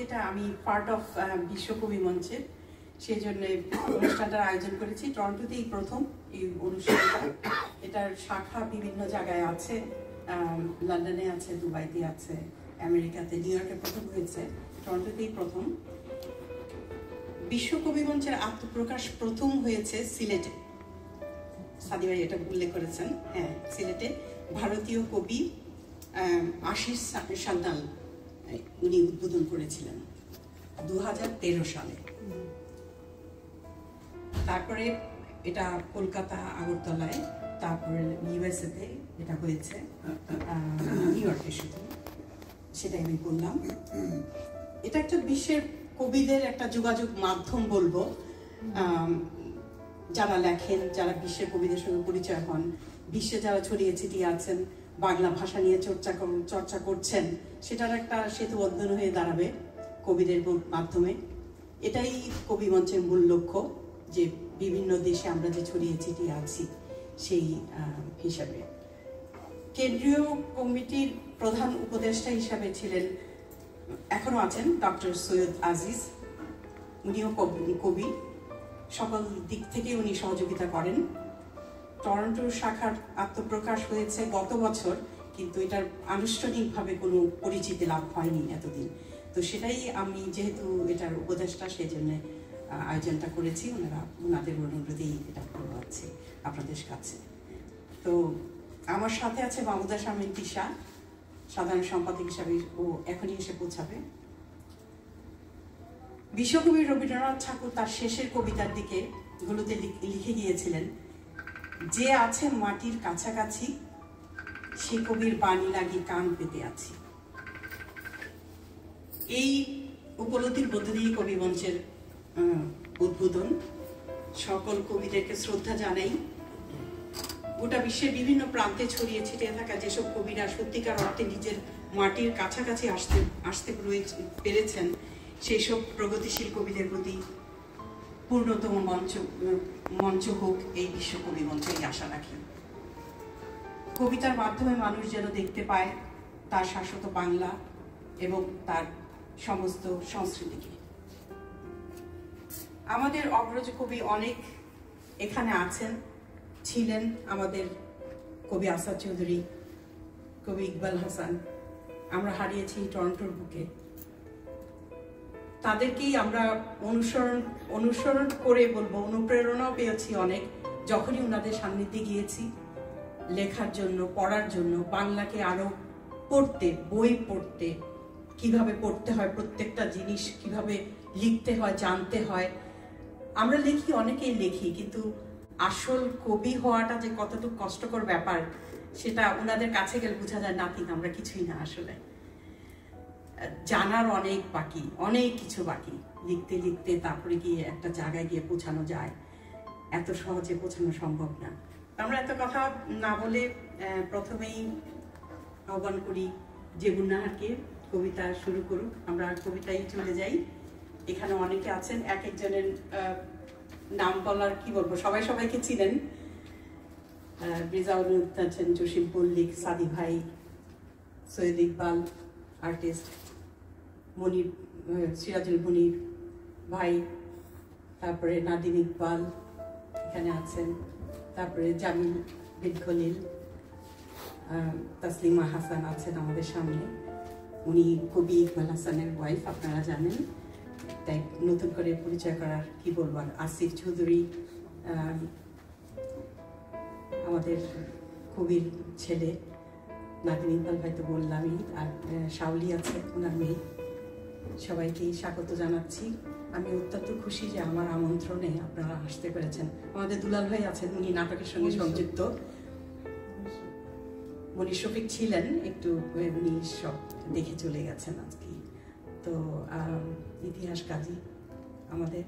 এটা আমি part of বিশ্ব কবি মঞ্চের, সেই জন্য অনুষ্ঠানটার আয়োজন করেছি। টরন্টোতেই প্রথম এই অনুষ্ঠানটা। এটার শাখা বিভিন্ন জায়গায় আছে, লন্ডনে আছে, দুবাইতে আছে, আমেরিকাতে, নিউ ইয়র্কে প্রথম হয়েছে, টরন্টোতেই প্রথম। বিশ্ব কবি মঞ্চের আত্মপ্রকাশ প্রথম হয়েছে সিলেটে। সাদি ভাই এটা উল্লেখ করেছেন, হ্যাঁ, সিলেটে ভারতীয় কবি আশিস সান্যাল উনি উদ্বোধন করেছিলেন 2013 সালে। তারপরে এটা কলকাতা, আগরতলায়, তারপরে ইউএসএতে এটা হয়েছে, নিউ ইয়র্কে শুধু, সেটাই আমি বললাম। এটা একটা বিশ্বের কবিদের একটা যোগাযোগ মাধ্যম বলবো, যারা লেখেন, যারা বিশ্বের কবিদের সঙ্গে পরিচয় হন, বিশ্বে যারা ছড়িয়ে ছিটিয়ে আছেন, বাংলা ভাষা নিয়ে চর্চা করছেন, সেটার একটা সেতু বন্ধন হয়ে দাঁড়াবে কবিদের মাধ্যমে। এটাই কবি মঞ্চের মূল লক্ষ্য, যে বিভিন্ন দেশে আমরা যে ছড়িয়ে ছিটিয়ে আছি সেই হিসাবে। কেন্দ্রীয় কমিটির প্রধান উপদেষ্টা হিসাবে ছিলেন, এখনো আছেন, ডক্টর সৈয়দ আজিজ। উনিও কবি, সকল দিক থেকে উনি সহযোগিতা করেন। টরন্টোর শাখার আত্মপ্রকাশ হয়েছে গত বছর, কিন্তু এটার আনুষ্ঠানিকভাবে কোনো পরিচিতি লাভ হয়নি এতদিন। তো সেটাই আমি যেহেতু এটার উপদেষ্টা, সেই জন্য আয়োজনটা করেছি। ওনাদের অনুরোধেই এটা করছি আপনাদের কাছে। তো আমার সাথে আছে মাহমুদা শামীম তিশা, সাধারণ সম্পাদক হিসাবে, ও এখনই এসে পৌঁছাবে। বিশ্বকবি রবীন্দ্রনাথ ঠাকুর তার শেষের কবিতার দিকে গুলোতে লিখে গিয়েছিলেন, যে আছে মাটির কাছাকাছি, সে কবির বাণী লাগি কান পেতে আছি। এই উপলব্ধির মধ্য দিয়ে কবি মঞ্চের উদ্বোধন। সকল কবিদেরকে শ্রদ্ধা জানাই। গোটা বিশ্বের বিভিন্ন প্রান্তে ছড়িয়ে ছিটিয়ে থাকা যেসব কবিরা সত্যিকার অর্থে নিজের মাটির কাছাকাছি আসতে পেরেছেন, সেই সব প্রগতিশীল কবিদের প্রতি পূর্ণতম মঞ্চ হোক এই বিশ্ব কবি মঞ্চ, এই আশা রাখি। কবিতার মাধ্যমে মানুষ যেন দেখতে পায় তার শাশ্বত বাংলা এবং তার সমস্ত সংস্কৃতিকে। আমাদের অগ্রজ কবি অনেক এখানে আছেন, ছিলেন। আমাদের কবি আসাদ চৌধুরী, কবি ইকবাল হাসান, আমরা হারিয়েছি টরন্টোর বুকে। তাদেরকেই আমরা অনুসরণ করে বলবো, অনুপ্রেরণাও পেয়েছি অনেক, যখনই ওনাদের সান্নিধ্যে গিয়েছি লেখার জন্য, পড়ার জন্য, বাংলাকে আরো পড়তে, বই পড়তে, কিভাবে পড়তে হয়, প্রত্যেকটা জিনিস কিভাবে লিখতে হয়, জানতে হয়। আমরা লিখি, অনেকেই লিখি, কিন্তু আসল কবি হওয়াটা যে কতটুকু কষ্টকর ব্যাপার, সেটা ওনাদের কাছে গেলে বোঝা যায়, নাথিং, আমরা কিছুই না। আসলে জানার অনেক বাকি, অনেক কিছু বাকি। লিখতে লিখতে তারপরে গিয়ে একটা জায়গায় গিয়ে পৌঁছানো যায়, এত সহজে পৌঁছানো সম্ভব না। আমরা এত কথা না বলে প্রথমেই আহ্বান করি জেবুন নাহারকে, কবিতা শুরু করুক। আমরা কবিতায় চলে যাই। এখানে অনেকে আছেন, এক একজনের নাম বলার কি বলবো, সবাই সবাইকে চিনেন। রিজাউল আছেন, জসিম পল্লিক, সাদি ভাই, সৈয়দ ইকবাল আর্টিস্ট, মনির, সিরাজুল মনির ভাই, তারপরে নাদিম ইকবাল এখানে আছেন, তারপরে জামিল বিন খলিল, তাসলিমা হাসান আছেন আমাদের সামনে। উনি কবি ইকবাল হাসানের ওয়াইফ, আপনারা জানেন, তাই নতুন করে পরিচয় করার কি বলবো। আসিফ চৌধুরী আমাদের কবির ছেলে, নাদিম ইকবাল ভাই তো বললামই, আর শাওলি আছে ওনার মেয়ে। সবাইকেই স্বাগত জানাচ্ছি। আমি অত্যন্ত খুশি যে আমার আমন্ত্রণে আপনারা আসতে পেরেছেন। আমাদের দুলাল ভাই আছেন, উনি নাটকের সঙ্গে সংযুক্ত। মনির শফিক ছিলেন একটু, উনি সব দেখে চলে গেছেন আজকে। তো ইতিহাস কাজী আমাদের,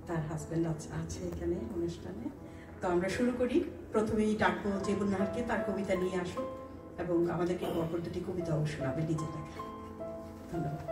তার হাজব্যান্ড আছে এখানে অনুষ্ঠানে। তো আমরা শুরু করি। প্রথমেই ডাকবো জেবুন নাহারকে, তার কবিতা নিয়ে আসুক এবং আমাদেরকে পরপর দুটি কবিতাও শোনাবে নিজের লেখা। ধন্যবাদ।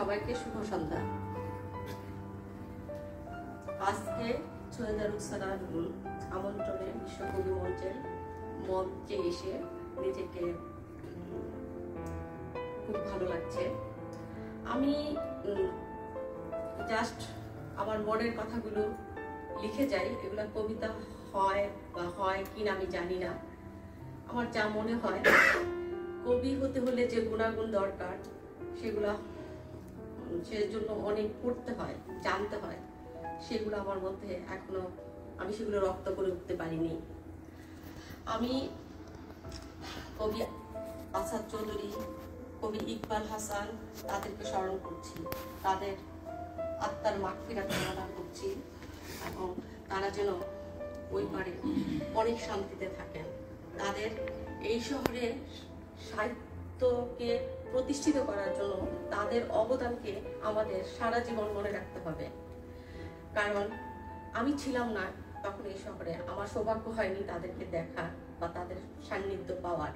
সবাইকে শুভ সন্ধ্যা। আজকে সৈয়দা রুকসানা নুরুল আমন্ত্রণে বিশ্বকবি মঞ্চে এসে নিজেকে খুব ভালো লাগছে। আমি জাস্ট আমার মনের কথাগুলো লিখে যাই, এগুলা কবিতা হয় বা হয় কিনা আমি জানি না। আমার যা মনে হয়, কবি হতে হলে যে গুণাগুণ দরকার সেগুলা সেজন্য অনেক পড়তে হয়, জানতে হয়। সেগুলো আমার মধ্যে এখনো আমি সেগুলো রপ্ত করে উঠতে পারিনি। আমি কবি আসাদ চৌধুরী, কবি ইকবাল হাসান, তাদেরকে স্মরণ করছি, তাদের আত্মার মাগফিরাত কামনা করছি এবং তারা যেন ওই পারে অনেক শান্তিতে থাকেন। তাদের এই শহরে সাহিত্যকে প্রতিষ্ঠিত করার জন্য তাদের অবদানকে আমাদের সারা জীবন মনে রাখতে হবে। কারণ আমি ছিলাম না তখন এই শহরে, আমার সৌভাগ্য হয়নি তাদেরকে দেখা বা তাদের সান্নিধ্য পাওয়ার।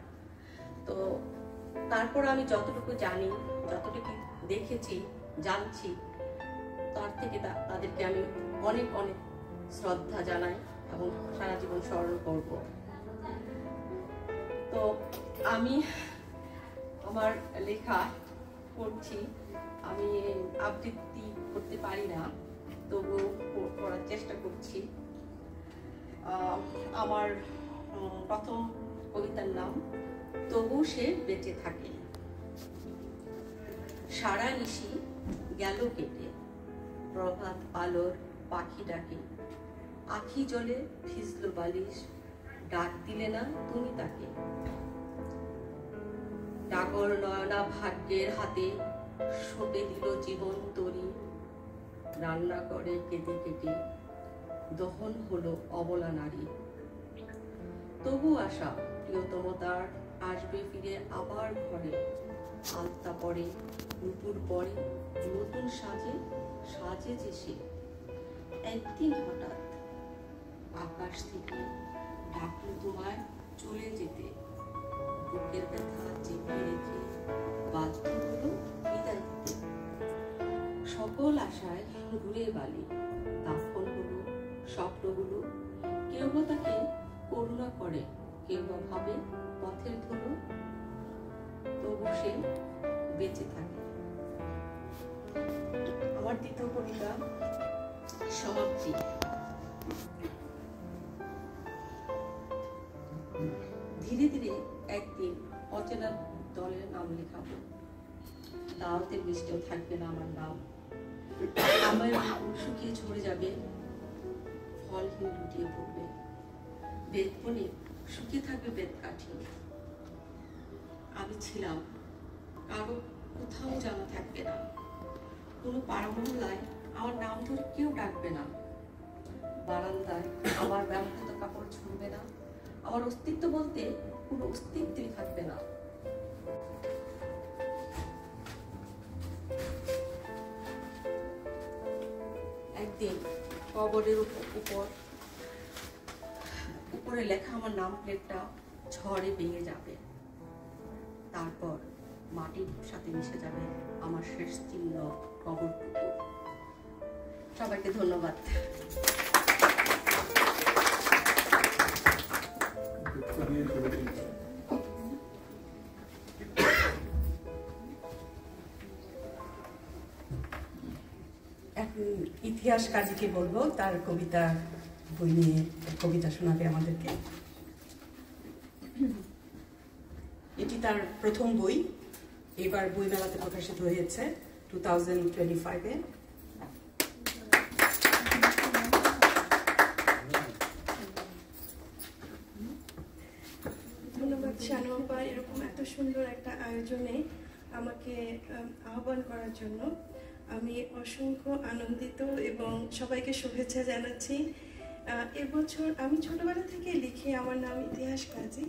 তো তারপর আমি যতটুকু জানি, যতটুকু দেখেছি, জানছি, তার থেকে তাদেরকে আমি অনেক অনেক শ্রদ্ধা জানাই এবং সারা জীবন স্মরণ করব। তো আমি আমার লেখা পড়ছি, আমি আবৃত্তি করতে পারি না, তবুও পড়ার চেষ্টা করছি। আমার প্রথম কবিতার নাম তবু সে বেঁচে থাকে। সারা নিশি গেল কেটে, প্রভাত আলোর পাখি ডাকে, আখি জলে ভিজলো বালিশ, ডাক দিলে না তুমি তাকে। ডাগর নয়না ভাগ্যের হাতে সঁপে দিল জীবন তরি, রান্না করে কেটে কেটে দহন হলো অবলা নারী। তবু আশা প্রিয়তম তার আসবে ফিরে আবার ঘরে, আলতা পরে নুপুর পরে নতুন সাজে সাজে যে সে। একদিন হঠাৎ আকাশ থেকে ডাকলো তোমায় চলে যেতে, বুকের ব্যথা চেপে রেখে বাধ্য হলো বিদায় দিতে। সকল আশায় ঘুরে বালি, দাফন হলো স্বপ্নগুলো। কেউ বা তাকে করুণা করে, কেউ বা ভাবে পথের ধুলো। তবু সে বেঁচে থাকে। আমার দ্বিতীয় কবিতা সমাপ্তি। ধীরে ধীরে একদিন অচেনা দলের নাম লেখাবো, দাওয়াতের লিস্টেও থাকবে না আমার নাম। আমার শুকিয়ে ঝরে যাবে, ফলহীন লুটিয়ে পড়বে, বেদবনে শুকিয়ে থাকবে বেদ কাঠি। আমি ছিলাম, কারো কোথাও জানা থাকবে না, কোনো পাড়া মহল্লায় আমার নাম ধরে কেউ ডাকবে না, বারান্দায় আমার ব্যবহৃত কাপড় ঝুলবে না, আমার অস্তিত্ব বলতে কোনো অস্তিত্বই থাকবে না। একদিন কবরের উপরে লেখা আমার নাম প্লেটটা ঝড়ে ভেঙে যাবে, তারপর মাটির সাথে মিশে যাবে আমার শেষ চিহ্ন কবরটুকু। সবাইকে ধন্যবাদ। এখন ইতিহাস কাজীকে বলবো, তার কবিতা বই নিয়ে কবিতা শোনাবে আমাদেরকে। এটি তার প্রথম বই, এবার বইমেলাতে প্রকাশিত হয়েছে 2025-এ। ধন্যবাদ শানু আপা, এরকম এত সুন্দর একটা আয়োজনে আমাকে আহ্বান করার জন্য। আমি অসংখ্য আনন্দিত এবং সবাইকে শুভেচ্ছা জানাচ্ছি। এবছর আমি ছোটবেলা থেকে লিখি, আমার নাম ইতিহাস কাজী,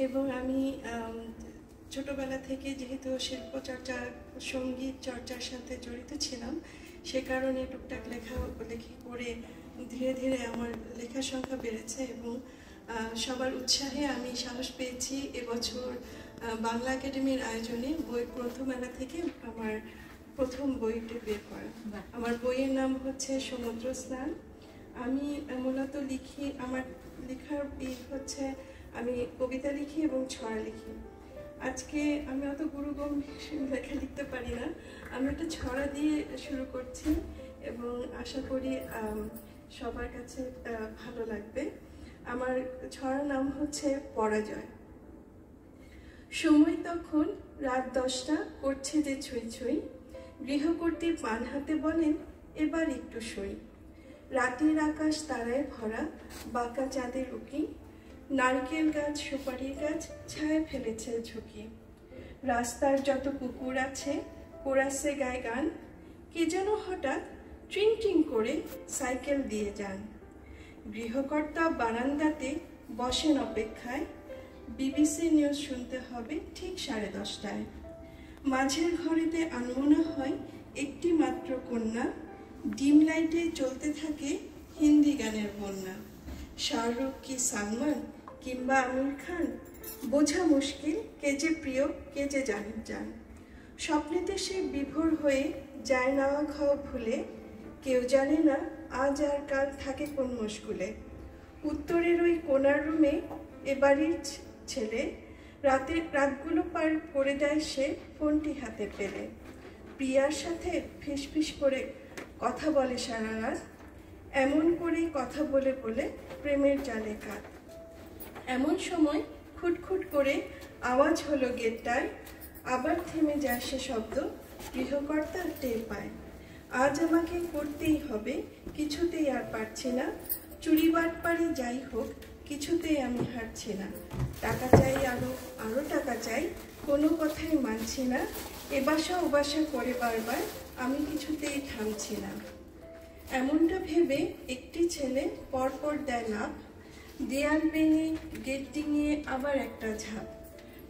এবং আমি ছোটবেলা থেকে যেহেতু শিল্পচর্চা, সঙ্গীত চর্চার সাথে জড়িত ছিলাম, সে কারণে টুকটাক লেখালেখি করে ধীরে ধীরে আমার লেখার সংখ্যা বেড়েছে এবং সবার উৎসাহে আমি সাহস পেয়েছি এবছর বাংলা একাডেমির আয়োজনে বই গ্রন্থমেলা থেকে আমার প্রথম বইটি বের করা। আমার বইয়ের নাম হচ্ছে সমুদ্র স্নান। আমি মূলত লিখি, আমার লেখার হচ্ছে আমি কবিতা লিখি এবং ছড়া লিখি। আজকে আমি অত গুরুগম্ভীর লেখা লিখতে পারি না, আমি একটা ছড়া দিয়ে শুরু করছি এবং আশা করি সবার কাছে ভালো লাগবে। আমার ছড়ার নাম হচ্ছে পরাজয়। সময় তখন রাত 10টা, করছে যে ছুঁই ছুঁই, গৃহকর্ত্রী পান হাতে বলেন এবার একটু সই। রাতের আকাশ তারায় ভরা, বাঁকা চাঁদের উকি, নারকেল গাছ সুপারি গাছ ছায়া ফেলেছে ঝুঁকি। রাস্তার যত কুকুর আছে কোরাসে গায়ে গান, কে যেন হঠাৎ ট্রিং ট্রিং করে সাইকেল দিয়ে যান। গৃহকর্তা বারান্দাতে বসেন অপেক্ষায়, বিবিসি নিউজ শুনতে হবে ঠিক 10:30টায়। মাঝের ঘরেতে আনমনা হয় একটি মাত্র কন্যা, ডিম লাইটে চলতে থাকে হিন্দি গানের বন্যা। শাহরুখ কি সালমান কিংবা আমির খান, বোঝা মুশকিল কে যে প্রিয় কে যে জান। স্বপ্নেতে সে বিভোর হয়ে যায় নাওয়া খাওয়া ভুলে, কেউ জানে না আজ আর কাল থাকে কোন মুশকুলে। উত্তরের ওই কোনার রুমে এ বাড়ির ছেলে রাতগুলো পার করে দেয় সে ফোনটি হাতে পেলে। প্রিয়ার সাথে ফিসফিস করে কথা বলে সারা রাত, এমন করেই কথা বলে বলে প্রেমের জালে কাত। এমন সময় খুটখুট করে আওয়াজ হলো গেটটায়, আবার থেমে যায় সে শব্দ, গৃহকর্তা টের পায়। আজ আমাকে করতেই হবে, কিছুতেই আর পারছি না, চুরি বাটপারি যাই হোক কিছুতেই আমি হারছি না। টাকা চাই আরো টাকা চাই, কোনো কথাই মানছি না, এ বাসা ও বাসা করে বারবার আমি কিছুতেই থামছি না। এমনটা ভেবে একটি ছেলে পরপর দেয় লাভ, দেয়াল ভেঙে গেট ডিঙিয়ে আবার একটা ঝাঁপ।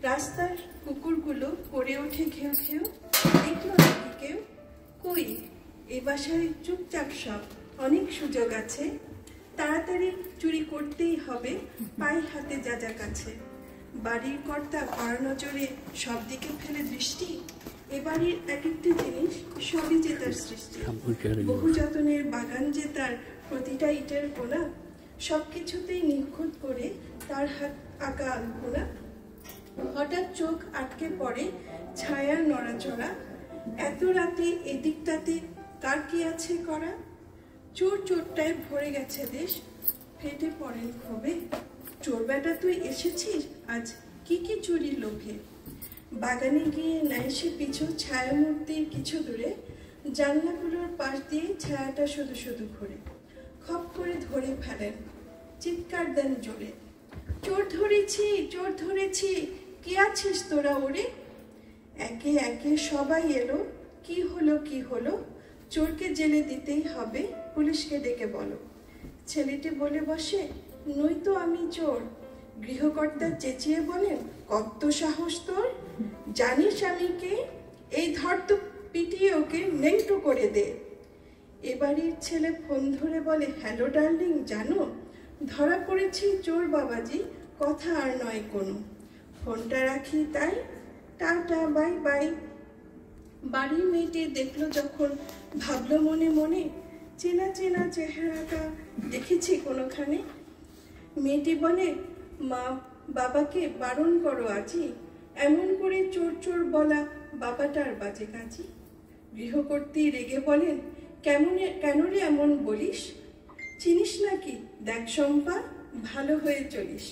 রাস্তার কুকুরগুলো করে ওঠে ঘেউ ঘেউ, দেখলো নাকি কেউ? কই, এ বাসায় চুপচাপ সব, অনেক সুযোগ আছে, তাড়াতাড়ি চুরি করতেই হবে, পাই হাতে যা যা কাছে। বাড়ির কর্তা আর নজরে সব দিকে ফেলে দৃষ্টি, এ বাড়ির এক একটি জিনিস সবই যে তার সৃষ্টি। বহু যতনের বাগান যে তার, প্রতিটা ইটের কোনা সবকিছুতেই নিখুঁত করে তার হাত আঁকা আলপনা। হঠাৎ চোখ আটকে পড়ে ছায়ার নড়াচড়া, এত রাতে এদিকটাতে কার কি আছে করা। চোর চোরটায় ভরে গেছে দেশ, ফেটে পড়েন ক্ষোভে, চোর বেটা তুই এসেছিস আজ কি কি চুরি লোভে। বাগানে গিয়ে নেয় সে পিছু ছায়ামূর্তির কিছু দূরে, জানলাগুলোর পাশ দিয়ে ছায়াটা শুধু শুধু ঘুরে। খপ করে ধরে ফেলেন, চিৎকার দেন জোরে, চোর ধরেছি চোর ধরেছি, কি আছিস তোরা ওরে। একে একে সবাই এলো, কি হলো কি হলো, চোরকে জেলে দিতেই হবে, পুলিশকে ডেকে বলো। ছেলেটি বলে বসে, নইতো আমি চোর। গৃহকর্তা চেঁচিয়ে বলেন, কত সাহস তোর, জানিস আমি কে, এই ধর তো পিটিয়ে ওকে নেংটো করে দে। এবাড়ির ছেলে ফোন ধরে বলে, হ্যালো ডার্লিং জানো, ধরা পড়েছি চোর বাবাজি, কথা আর নয় কোনো। ফোনটা রাখি তাই, টাটা বাই বাই। বাড়ির মেয়েটি দেখলো যখন, ভাবলো মনে মনে, চেনা চেনা চেহারাটা দেখেছি কোনোখানে। মেয়েটি বলে, মা বাবাকে বারণ করো আজি, এমন করে চোর চোর বলা বাবাটার বাজে কাজী। গৃহকর্ত্রী রেগে বলেন, কেন রে এমন বলিস, চিনিস নাকি দেখ শম্পা, ভালো হয়ে চলিস।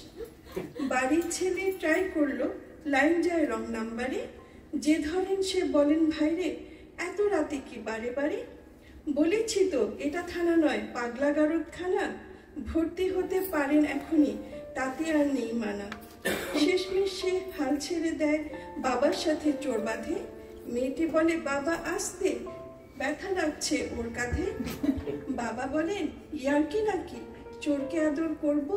বাড়ির ছেলে ট্রাই করলো, লাইন যায় রং নাম্বারে, যে ধরেন সে বলেন, ভাইরে এত রাতে কি বারে বারে। বলেছি তো এটা থানা নয় পাগলা গারদখানা, ভর্তি হতে পারেন এখনই, তাতে আর নেই মানা। শেষমেশ সে হাল ছেড়ে দেয়, বাবার সাথে চোর বাঁধে। মেয়েটি বলে, বাবা আসতে, ব্যথা লাগছে ওর কাঁধে। বাবা বলেন, ইয়ার্কি নাকি, চোরকে আদর করব,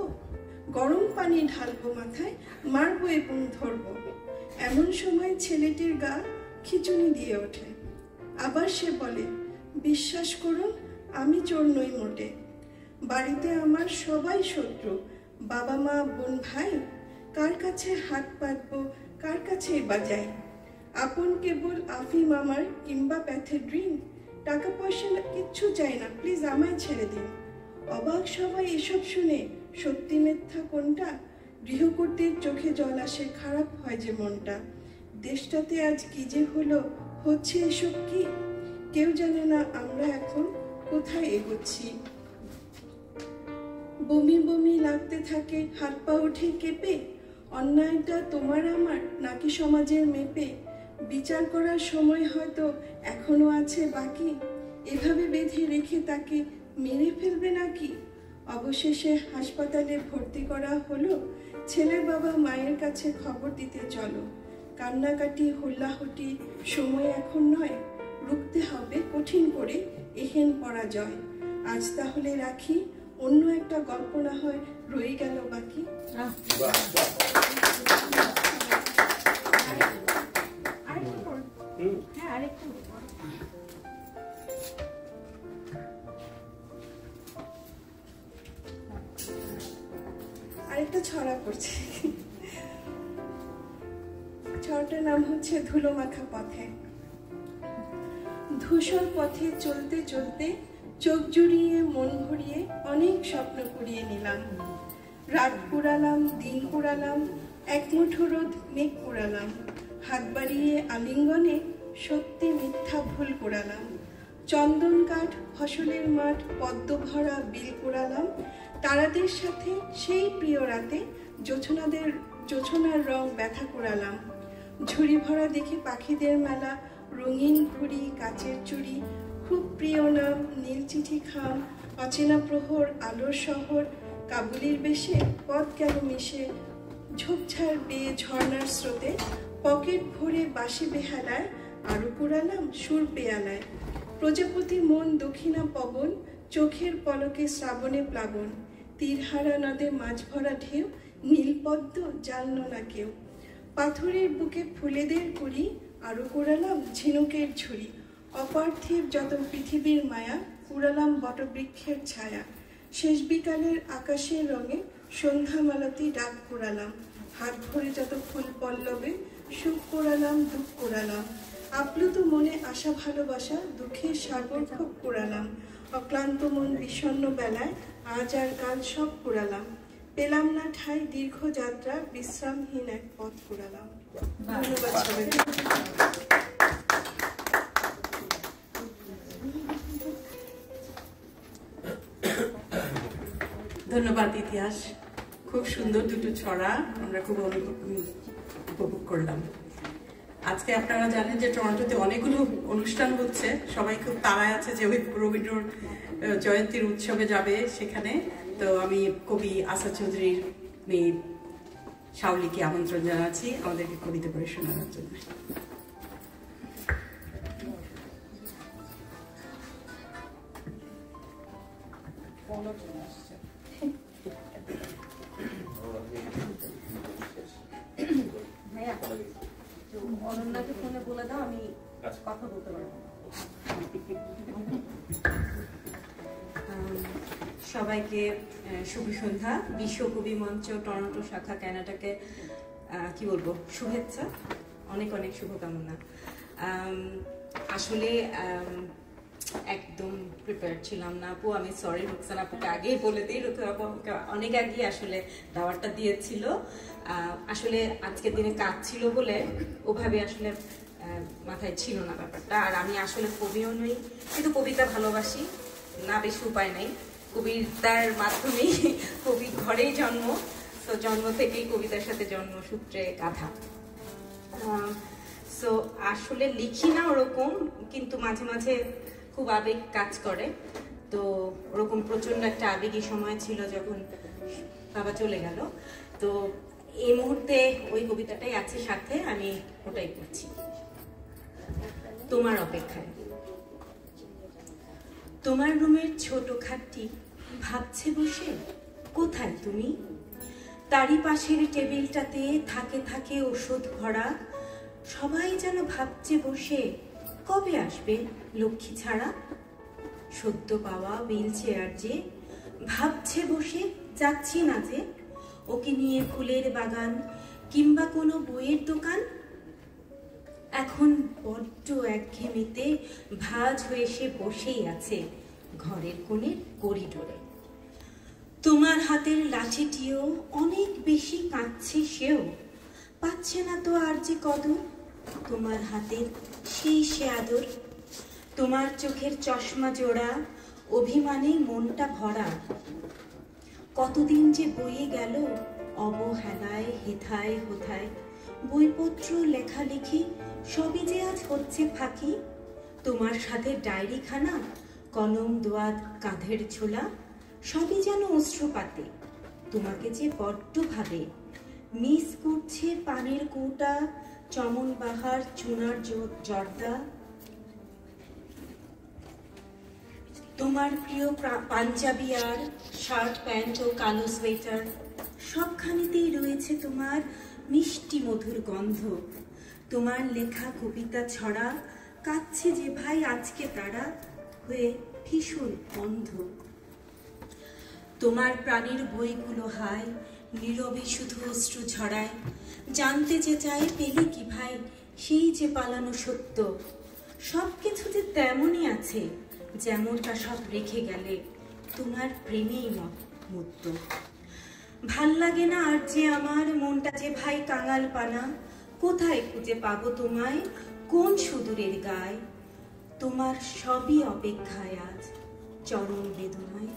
গরম পানি ঢালবো মাথায়, মারবো এবং ধরবো। এমন সময় ছেলেটির গা খিচুনি দিয়ে ওঠে। আবার সে বলে, বিশ্বাস করুন আমি চোর নই মোটে, বাড়িতে আমার সবাই শত্রু, বাবা মা বোন ভাই, কার কাছে হাত পাতবো কার কাছে বাজাই। আপন কেবল আফিম আমার কিংবা প্যাথেড্রিন, টাকা পয়সা কিচ্ছু চাই না, প্লিজ আমায় ছেড়ে দিন। অবাক সবাই এসব শুনে, সত্যি মিথ্যা কোনটা? গৃহকর্তীর চোখে জল আসে, খারাপ হয় যে মনটা। দেশটাতে আজ কি যে হলো, হচ্ছে এসব কি? কেউ জানে না আমরা এখন কোথায় এগোচ্ছি। বমি বমি লাগতে থাকে, হাত পা ওঠে কেঁপে। অন্যায়টা তোমার আমার নাকি সমাজের মেপে? বিচার করার সময় হয়তো এখনো আছে বাকি। এভাবে বেঁধে রেখে তাকে মেরে ফেলবে নাকি? অবশেষে হাসপাতালে ভর্তি করা হলো। ছেলের বাবা মায়ের কাছে খবর দিতে চলো। কান্নাকাটি হল্লাহটি সময় এখন নয়, রুখতে হবে কঠিন করে এহেন পরাজয়। আজ তাহলে রাখি, অন্য একটা গল্প না হয় রয়ে গেল বাকি। আরেকটা ছড়া পড়ছে। ছড়াটার নাম হচ্ছে ধুলো মাখা পথে। ধূসর পথে চলতে চলতে চোখ জুড়িয়ে মন ভরিয়ে অনেক স্বপ্ন কুড়িয়ে নিলাম। রাত কুড়ালাম, দিন কুড়ালাম, এক মুঠো রোদ মেঘ কুড়ালাম। হাত বাড়িয়ে আলিঙ্গনে সত্যি মিথ্যা ভুল কুড়ালাম। চন্দন কাঠ, ফসলের মাঠ, পদ্ম ভরা বিল কুড়ালাম। তারাদের সাথে সেই প্রিয় রাতে জোছনার রং ব্যথা কুড়ালাম। ঝুড়ি ভরা দেখে পাখিদের মেলা, রঙিন ঘুড়ি, কাচের চুড়ি, খুব প্রিয় নাম, নীল চিঠি খাম। অচেনা প্রহর, আলোর শহর, কাবুলির বেশে পথ গেল মিশে। ঝোপঝাড় বেয়ে ঝর্ণার স্রোতে, পকেট ভরে বাঁশি বেহালায়, আরো কুড়ালাম সুর পেয়ালায়। প্রজাপতি মন, দক্ষিণা পবন, চোখের পলকে শ্রাবণে প্লাবন। তীরহারা নদে মাছ ভরা ঢেউ, নীলপদ্ম জানল না কেউ। পাথরের বুকে ফুলেদের কুড়ি, আরো কুড়ালাম ঝিনুকের ঝুড়ি। অপার্থিব যত পৃথিবীর মায়া, কুড়ালাম বটবৃক্ষের ছায়া। শেষ বিকালের আকাশের রঙে সন্ধ্যা মালতী ডাক কুড়ালাম। হাত ভরে যত ফুল পল্লবে, সুখ কুড়ালাম, দুঃখ কুড়ালাম। আপ্লুত মনে আশা ভালোবাসা, দুঃখের সাগর খুব কুড়ালাম। অক্লান্ত মন বিষণ্ণ বেলায়, আজ আর কাল সব কুড়ালাম। পেলাম না ঠাই দীর্ঘ যাত্রা, বিশ্রামহীন এক পথ কুড়ালাম। ধন্যবাদ সবাইকে। ধন্যবাদ ইতিহাস। খুব সুন্দর দুটো ছড়া, আমরা খুব উপভোগ করলাম। আজকে আপনারা জানেন যে টরন্টোতে অনেকগুলো অনুষ্ঠান হচ্ছে, সবাই খুব তাড়ায় আছে যে ওই রবীন্দ্র জয়ন্তীর উৎসবে যাবে সেখানে। তো আমি কবি আসাদ চৌধুরীর মেয়ে শাওলিকে আমন্ত্রণ জানাচ্ছি আমাদেরকে কবিতা পড়ে শোনানোর জন্য। অনন্যাকে ফোনে বলে দাও, আমি কথা বলতে পারবো। সবাইকে শুভ সন্ধ্যা। বিশ্ব কবি মঞ্চ টরন্টো শাখা কানাডাকে কি বলবো, শুভেচ্ছা, অনেক অনেক শুভকামনা। আসলে একদম প্রিপেয়ার ছিলাম না আপু, আমি সরি। রুকসানা আপুকে আগেই বলে দিই, রুকসানা আপু আমাকে অনেক আগে আসলে দাওয়ারটা দিয়েছিল। আসলে আজকের দিনে কাজ ছিল বলে ওভাবে আসলে মাথায় ছিল না ব্যাপারটা। আর আমি আসলে কবিও নই, কিন্তু কবিতা ভালোবাসি, না বেশি উপায় নেই। কবিতার মাধ্যমেই কবি ঘরেই জন্ম, তো জন্ম থেকেই কবিতার সাথে জন্মসূত্রে গাথা। সো আসলে লিখি না ওরকম, কিন্তু মাঝে মাঝে খুব আবেগ কাজ করে। তো ওরকম প্রচন্ড একটা আবেগী সময় ছিল যখন বাবা চলে গেল। তো এই মুহূর্তে ওই কবিতাটাই আছে সাথে, আমি ওটাই পড়ছি। তোমার অপেক্ষায়। তোমার রুমের ছোট খাটটি ভাবছে বসে, কোথায় তুমি? তারই পাশের টেবিলটাতে থাকে থাকে ওষুধ ভরা। সবাই যেন ভাবছে বসে, কবে আসবে লক্ষ্মী ছাড়া? সদ্য পাওয়া হুইল চেয়ার যে, ভাবছে বসে যাচ্ছি না যে। ওকে নিয়ে ফুলের বাগান কিংবা কোনো বইয়ের দোকান। এখন বড্ড একঘেয়েমিতে ভাঁজ হয়ে সে বসেই আছে ঘরের কোণের করিডোরে। তোমার হাতের লাঠিটিও অনেক বেশি কাঁদছে, সেও পাচ্ছে না তো আর যে কদর তোমার হাতের সেই সে আদর। তোমার চোখের চশমা জোড়া অভিমানে মনটা ভরা, কতদিন যে বয়ে গেল অবহেলায় হেথায় হোথায়। বইপত্র লেখালেখি সবই যে আজ হচ্ছে ফাঁকি। তোমার সাথে ডায়েরিখানা, কলম দোয়াত কাঁধের ছোলা, সবই যেন অশ্রুপাতে। তোমাকে যে বড্ড ভাবে, মিস করছে পানের কৌটা, চমন বাহার চুনার জর্দা। তোমার প্রিয় পাঞ্জাবি আর শার্ট প্যান্ট ও কালো সোয়েটার, সবখানিতেই রয়েছে তোমার মিষ্টি মধুর গন্ধ। তোমার লেখা কবিতা ছড়া কাঁদছে যে ভাই আজকে তারা হয়ে ভীষণ অন্ধ। তোমার প্রাণীর বইগুলো হায় নীরবে শুধু অশ্রু ঝরায়, জানতে যে চাই পেলে কি ভাই সেই যে পালানো সত্য। সব কিছু যে তেমনই আছে যেমনটা সব রেখে গেলে তোমার প্রেমেই মত্ত। ভাল লাগে না আর যে আমার মনটা যে ভাই কাঙাল পানা, কোথায় খুঁজে পাবো তোমায় কোন সুদূরের গায়। তোমার সবই অপেক্ষায় আজ চরম বেদনায়।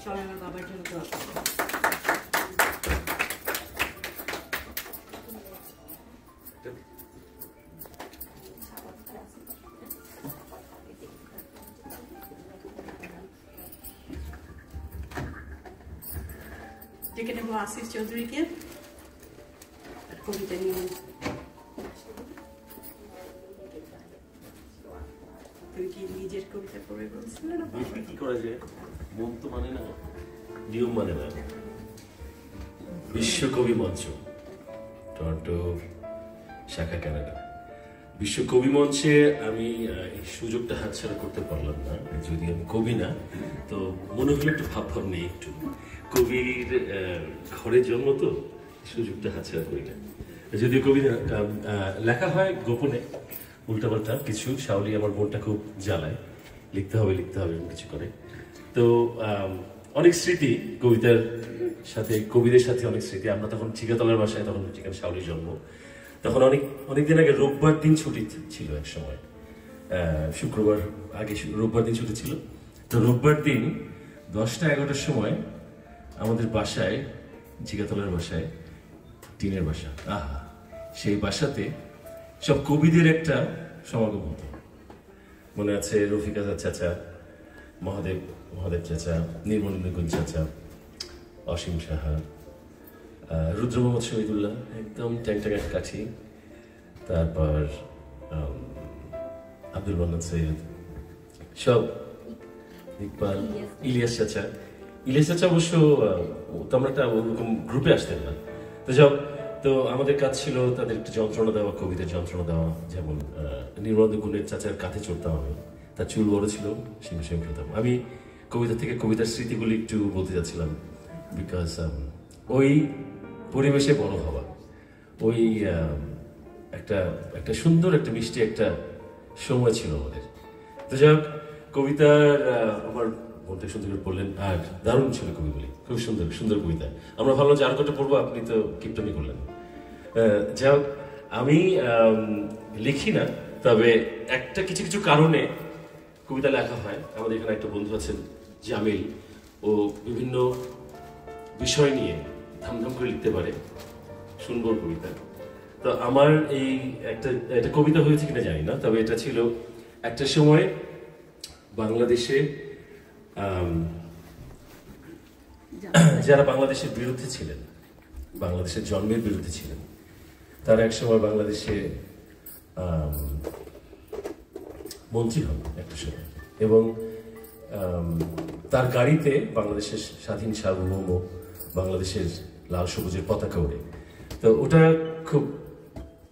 সবাই আমার বাবার জন্য দোয়া করবেন। ডেকে নেব আসিফ চৌধুরীকে কবিতা নিয়ে। তুমি কি নিজের কবিতা পড়ে বলছিলে না? কি করা যায়, মন তো মানে না, নিয়ম মানে না। বিশ্ব কবি মঞ্চ, টরন্টো শাখা, কানাডা। বিশ্ব কবি মঞ্চে আমি এই সুযোগটা হাতছাড়া করতে পারলাম না। যদি আমি কবি না, তো মনে হলো একটু ভাব নেই, একটু কবির ঘরে জন্ম, তো সুযোগটা হাতছাড়া করি না। যদিও কবি লেখা হয় গোপনে, উল্টাপাল্টা কিছু। শাওলি আমার মনটা খুব জ্বালায়, লিখতে হবে কিছু করে। তো অনেক স্মৃতি কবিতার সাথে, কবিদের সাথে অনেক স্মৃতি। আমরা তখন চিকাতলার বাসায়, তখন যেখানে শাওলির জন্ম, তখন অনেকদিন আগে রোববার দিন ছুটি ছিল এক সময়, শুক্রবার আগে রোববার দিন ছুটি ছিল। তো রোববার দিন 10টা-11টার সময় আমাদের বাসায়, চিকাতলার বাসায়, টিনের বাসা, সেই বাসাতে সব কবিদের একটা সমাগম হতো। মনে আছে রফিক আজাদ চাচা, মহাদেব চাচা, নির্মলেন্দু চাচা, অসীম সাহা, রুদ্র মোহাম্মদ শহীদুল্লাহ, একদম ট্যাংটাঙ্গা কাঠি, তারপর আব্দুল মান্নান সৈয়দ, সব, ইকবাল, ইলিয়াস চাচা অবশ্য তেমন একটা ওরকম গ্রুপে আসতেন না। তো আমাদের কাজ ছিল তাদের একটু যন্ত্রণা দেওয়া, কবিদের যন্ত্রণা দেওয়া। যেমন নির্মলেন্দু গুণের চাচার কাঁধে চড়তাম আমি, তার চুল বড় ছিল, সিম খেলতাম আমি। কবিতা থেকে কবিতার স্মৃতিগুলি একটু বলতে যাচ্ছিলাম, বিকজ ওই পরিবেশে বড় হওয়া, ওই একটা সুন্দর একটা মিষ্টি একটা সময় ছিল আমাদের। তো যাই হোক, কবিতার আমার বলতে সুন্দর করে পড়লেন, আর দারুণ ছিল কবিগুলি, খুব সুন্দর কবিতা। আমরা ভাবলাম যে আর কটা পড়বো, আপনি তো কিপটামি করলেন। যাই হোক, আমি লিখি না, তবে কিছু কারণে কবিতা লেখা হয়। আমাদের এখানে একটা বন্ধু আছেন জামিল, ও বিভিন্ন বিষয় নিয়ে ধামধাম করে লিখতে পারে, সুন্দর কবিতা। তো আমার এই একটা কবিতা হয়েছে কিনা জানি না, তবে এটা ছিল একটা সময় বাংলাদেশে যারা বাংলাদেশের বিরুদ্ধে ছিলেন, বাংলাদেশের জন্মের বিরুদ্ধে ছিলেন, তারা এক সময় বাংলাদেশে মন্ত্রী হন একটা সময়, এবং তার গাড়িতে বাংলাদেশের স্বাধীন সার্বভৌম বাংলাদেশের লাল সবুজের পতাকা ওড়ে। তো ওটা খুব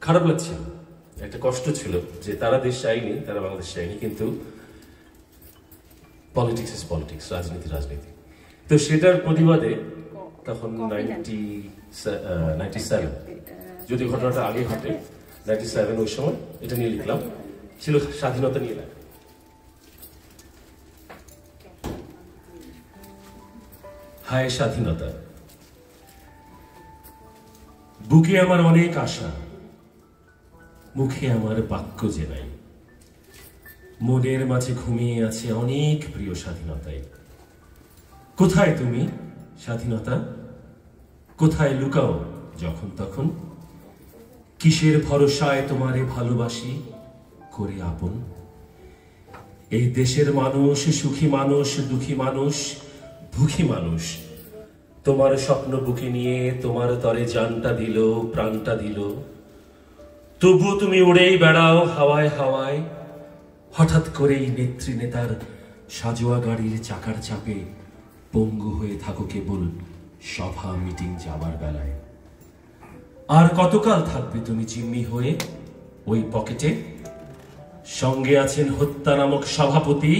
খারাপ লাগছিল, একটা কষ্ট ছিল যে তারা দেশ চায়নি, তারা বাংলাদেশ চায়নি, কিন্তু পলিটিক্স ইজ পলিটিক্স, রাজনীতি। তো সেটার প্রতিবাদে তখন 97, যদি ঘটনাটা আগে ঘটে, 97 ওই সময় এটা নিয়ে লিখলাম, ছিল স্বাধীনতা নিয়ে লেখা। হায় স্বাধীনতা, বুকে আমার অনেক আশা, মুখে আমার বাক্য যে নাই, মনের মাঝে ঘুমিয়ে আছে অনেক প্রিয় স্বাধীনতায়। কোথায় তুমি স্বাধীনতা, কোথায় লুকাও যখন তখন, কিসের ভরসায় তোমারে ভালোবাসি করে আপন। এই দেশের মানুষ, সুখী মানুষ, দুঃখী মানুষ, ভুখী মানুষ, তোমার স্বপ্ন বুকে নিয়ে তোমার তরে জানটা দিল, প্রাণটা দিল। তবুও তুমি উড়েই বেড়াও হাওয়ায় হাওয়ায়, হঠাৎ করেই নেত্রী নেতার সাজোয়া গাড়ির চাকার চাপে পঙ্গু হয়ে থাকো কেবল সভা মিটিং যাবার বেলায়। আর কতকাল থাকবে তুমি জিম্মি হয়ে ওই পকেটে? সঙ্গে আছেন হত্যা নামক সভাপতি,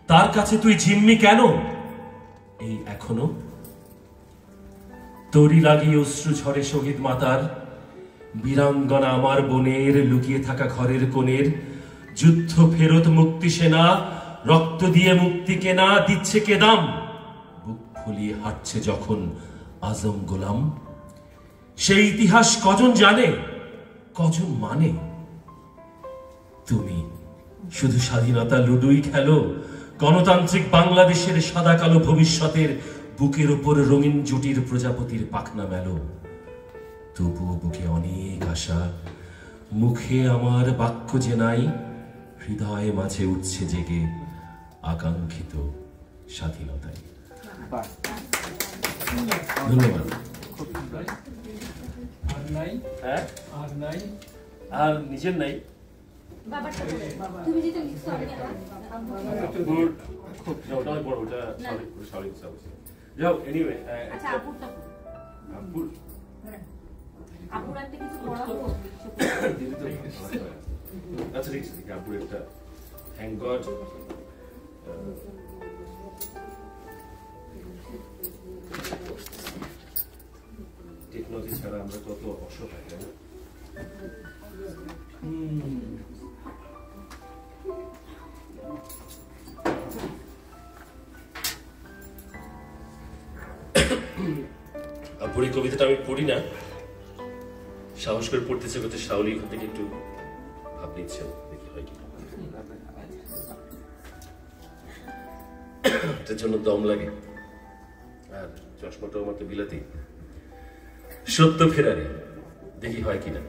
তার কাছে তুই জিম্মি কেন এই এখনো? তরি লাগিয়ে অশ্রু ঝরে শহীদ মাতার, বীরাঙ্গনা আমার বোনের, লুকিয়ে থাকা ঘরের কোণের। যুদ্ধ ফেরত মুক্তি সেনা, রক্ত দিয়ে মুক্তি কেনা, দিচ্ছে কে দাম? বুক ফুলিয়ে হাঁটছে যখন আজম গোলাম। সেই ইতিহাস কজন জানে, কজন মানে? তুমি শুধু স্বাধীনতা লুডুই খেলো, গণতান্ত্রিক বাংলাদেশের সাদা কালো ভবিষ্যতের বুকের ওপর রঙিন জুটির প্রজাপতির পাখনা মেলো। তবুও বুকে অনেক আশা, মুখে আমার বাক্য যে নাই, হৃদয়ে মাঝে উঠছে জেগে আকাঙ্ক্ষিত স্বাধীনতায়। ধন্যবাদ। আর নিজের নাই, আচ্ছা ঠিক আছে, আপুর একটা থ্যাংক গড। টেকনোলজি ছাড়া আমরা কত অসহায়, তাই না? আপুর এই কবিতাটা আমি পড়ি না, সাহস করে পড়তেছে করতে শাওলি থেকে একটু ভাব নিচ্ছে, দেখি হয় কি। এটার জন্য দম লাগে, আর চশমাটাও আমার তো বিলাতি। সত্য ফেরারে, দেখি হয় কিনা।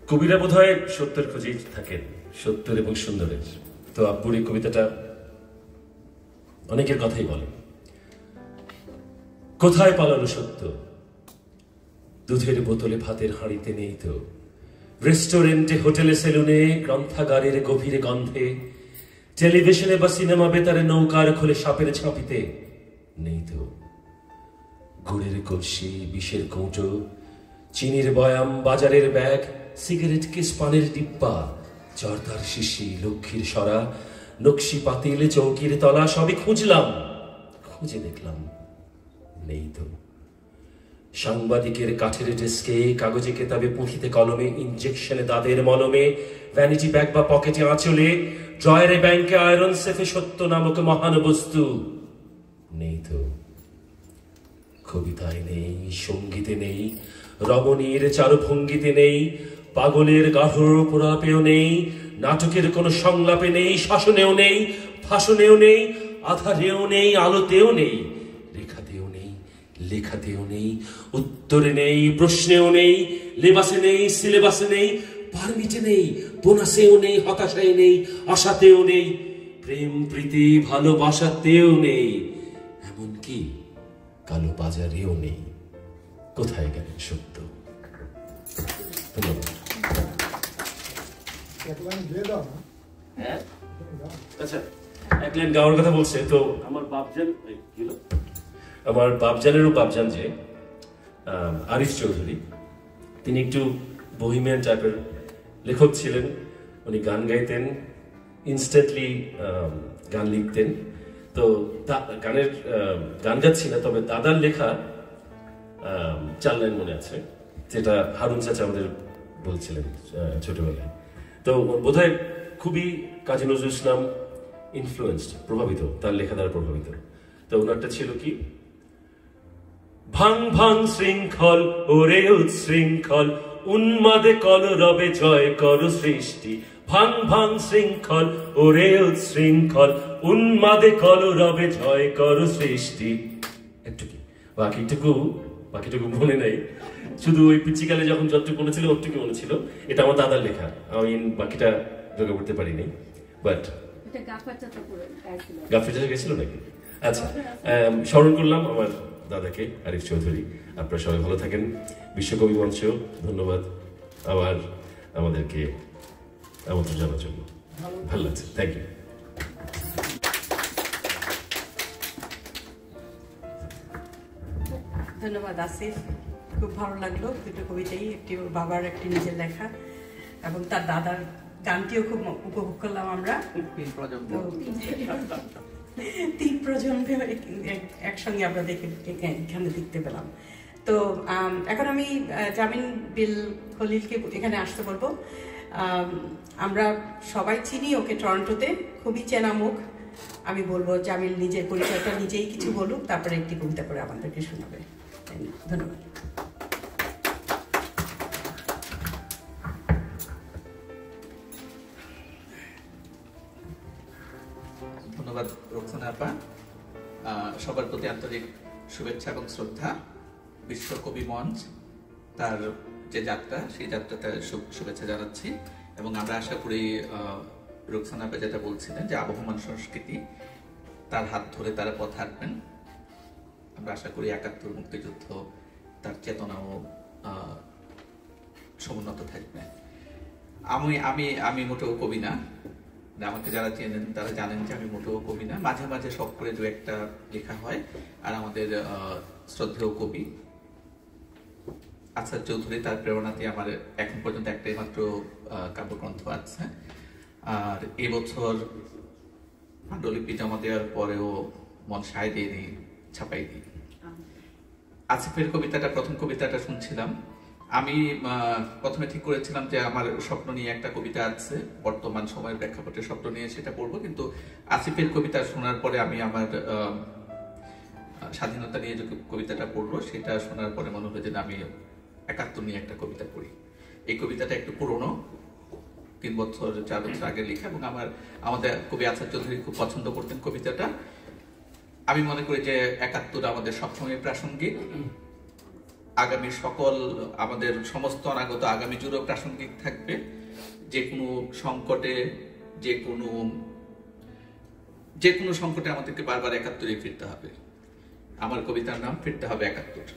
কবিরা বোধ হয় সত্যের খোঁজেই থাকেন, সত্যের এবং সুন্দরের। তো আব্বুর এই কবিতাটা অনেকের কথাই বলে। কোথায় পালানো সত্য, দুধের বোতলে ভাতের হাঁড়িতে নেই তো, রেস্টুরেন্টে হোটেলে সেলুনে গ্রন্থাগারের গভীরে গন্ধে, টেলিভিশনে বা সিনেমা বেতারে নৌকার খোলে সাপের ঝাঁপিতে নেই তো। গুড়ের কলসি, বিষের কৌটো, চিনির বয়াম, বাজারের ব্যাগ, সিগারেট কেস, পানের ডিব্বা, জর্দার শিশি, লক্ষ্মীর সরা, নকশি পাতিল, চৌকির তলা, সবই খুঁজলাম, খুঁজে দেখলাম নেই তো। সাংবাদিকের কাঠের ডেস্কে, কাগজে কেতাবে, পুঁথিতে কলমে, ইনজেকশনে দাদের মলমে, ভ্যানিটি ব্যাগ বা পকেটে আঁচলে, ড্রয়ারে ব্যাংকে, আয়রন সেফে সত্য নামক মহান বস্তু নেই তো। কবিতায় নেই, সঙ্গীতে নেই, রমণীর চারুভঙ্গিতে নেই, পাগলের গাঢ় প্রলাপেও নেই, নাটকের কোনো সংলাপে নেই, শাসনেও নেই, ভাষণেও নেই, আধারেও নেই, আলোতেও নেই, রেখাতেও নেই, লেখাতেও নেই, উত্তরে নেই, প্রশ্নেও নেই, লেবাসে নেই, সিলেবাসে নেই, পারমিটে নেই, বোনাসেও নেই, হতাশায় নেই, আশাতেও নেই, প্রেম প্রীতি ভালোবাসাতেও নেই, এমনকি কালো বাজারেও নেই। কোথায় গেলেন সত্য? ধন্যবাদ। আচ্ছা, এক লাইন গাওয়ার কথা বলছে তো আমার বাপজান, আমার বাপজানেরও বাপজান যে আরিফ চৌধুরী, তিনি একটু বহিমিয়ান টাইপের লেখক ছিলেন। উনি গান গাইতেন, ইনস্ট্যান্টলি গান লিখতেন। তো গান গাচ্ছি না, তবে দাদার লেখা 4 লাইন মনে আছে, যেটা হারুন চাচা আমাদের বলছিলেন ছোটবেলায়। তো বোধহয় খুবই কাজী নজরুল ইসলাম ইনফ্লুয়েন্সড, প্রভাবিত, তার লেখা দ্বারা প্রভাবিত। তো ওনারটা ছিল কি, ভাং ভাং শৃঙ্খল ওরে উচ্ছৃঙ্খল উন্মাদে কলরবে জয় কর সৃষ্টি, ভাং ভাং শৃঙ্খল ওরে উচ্ছৃঙ্খল উন্মাদে কলরবে জয় কর সৃষ্টি। একটু কি বাকিটুকু মনে নেই, শুধু ওই পিচিকালে যখন যতটুকু মনে ছিল ওটুকু মনে ছিল। এটা আমার দাদার লেখা, আমি বাকিটা যোগে করতে পারিনি। বাট গাফির চাচা গেছিল নাকি? আচ্ছা, স্মরণ করলাম আমার দাদাকে, আরিফ চৌধুরী। আপনারা সবাই ভালো থাকেন। বিশ্বকবি মঞ্চেও ধন্যবাদ আবার আমাদেরকে আমন্ত্রণ জানার জন্য। ভালো লাগছে, থ্যাংক ইউ। ধন্যবাদ আসিফ, খুব ভালো লাগলো। দুটো কবিতাই, একটি ওর বাবার, একটি নিজের লেখা, এবং তার দাদার গানটিও খুব উপভোগ করলাম আমরা। 3 প্রজন্মে একসঙ্গে আমরা এখানে দেখতে পেলাম। তো এখন আমি জামিল বিল খলিলকে এখানে আসতে বলবো। আমরা সবাই চিনি ওকে টরন্টোতে, খুবই চেনা মুখ। আমি বলবো জামিল নিজের পরিচয়টা নিজেই কিছু বলুক, তারপরে একটি কবিতা করে আমাদেরকে শোনাবে। ধন্যবাদ। ধন্যবাদ রোকসানা আপা। সবার প্রতি আন্তরিক শুভেচ্ছা এবং শ্রদ্ধা। বিশ্ব কবি মঞ্চ তার যে যাত্রা, সেই যাত্রাতে শুভেচ্ছা জানাচ্ছি। এবং আমরা আশা করি রোকসানা আপা যেটা বলছিলেন যে আবহমান সংস্কৃতি, তার হাত ধরে তারা পথ হাঁটবেন। আমরা আশা করি ৭১ মুক্তিযুদ্ধ তার চেতনাও সমুন্নত থাকবে। আমি মোটেও কবি না, আমাকে যারা চেনেন তারা জানেন যে আমি মোটেও কবি না। মাঝে মাঝে শখ করে 2-1টা লেখা হয়। আর আমাদের শ্রদ্ধেয় কবি আসাদ চৌধুরী, তার প্রেরণাতে আমার এখন পর্যন্ত একটাই মাত্র কাব্যগ্রন্থ আছে। আর এবছর পাণ্ডুলিপি জমা দেওয়ার পরেও মন সায় দিয়ে ছাপাই দিই। আসিফের কবিতাটা, প্রথম কবিতাটা শুনছিলাম। আমি প্রথমে ঠিক করেছিলাম যে আমার স্বপ্ন নিয়ে একটা কবিতা আছে, বর্তমান সময়ের প্রেক্ষাপটে স্বপ্ন নিয়ে সেটা পড়বো। কিন্তু আসিফের কবিতা শোনার পরে আমি আমার স্বাধীনতা নিয়ে যে কবিতাটা পড়বো, সেটা শোনার পরে মনে হয়েছে যে আমি ৭১ নিয়ে একটা কবিতা পড়ি। এই কবিতাটা একটু পুরনো, 3 বছর 4 বছর আগে লেখা, এবং আমাদের কবি আসাদ চৌধুরী খুব পছন্দ করতেন কবিতাটা। আমি মনে করি যে ৭১ আমাদের সবসময় প্রাসঙ্গিক, আগামী সকল আমাদের সমস্ত অনাগত আগামী জুড়েও প্রাসঙ্গিক থাকবে। যে কোনো সংকটে, যে কোনো সংকটে আমাদেরকে বারবার ৭১ ফিরতে হবে। আমার কবিতার নাম ফিরতে হবে ৭১।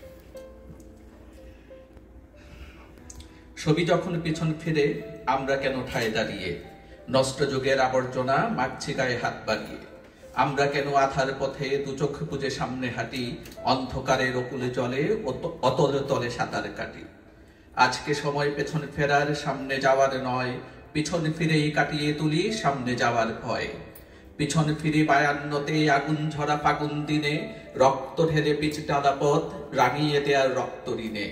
ছবি যখন পিছন ফিরে আমরা কেন ঠায় দাঁড়িয়ে, নষ্ট যুগের আবর্জনা মাগছি গায়ে হাত বাড়িয়ে। আমরা কেন আধার পথে দুচোখ বুজে সামনে হাঁটি, অন্ধকারের অকুলে জলে অতলে তলে সাঁতার কাটি। আজকে সময় পেছন ফেরার, সামনে যাওয়ার নয়, পিছন ফিরেই কাটিয়ে তুলি সামনে যাওয়ার ভয়। পিছন ফিরে ৫২তে আগুন ঝরা ফাগুন দিনে, রক্ত ঢেলে পিচ টানা পথ রাঙিয়ে দেয়ার রক্ত ঋণে।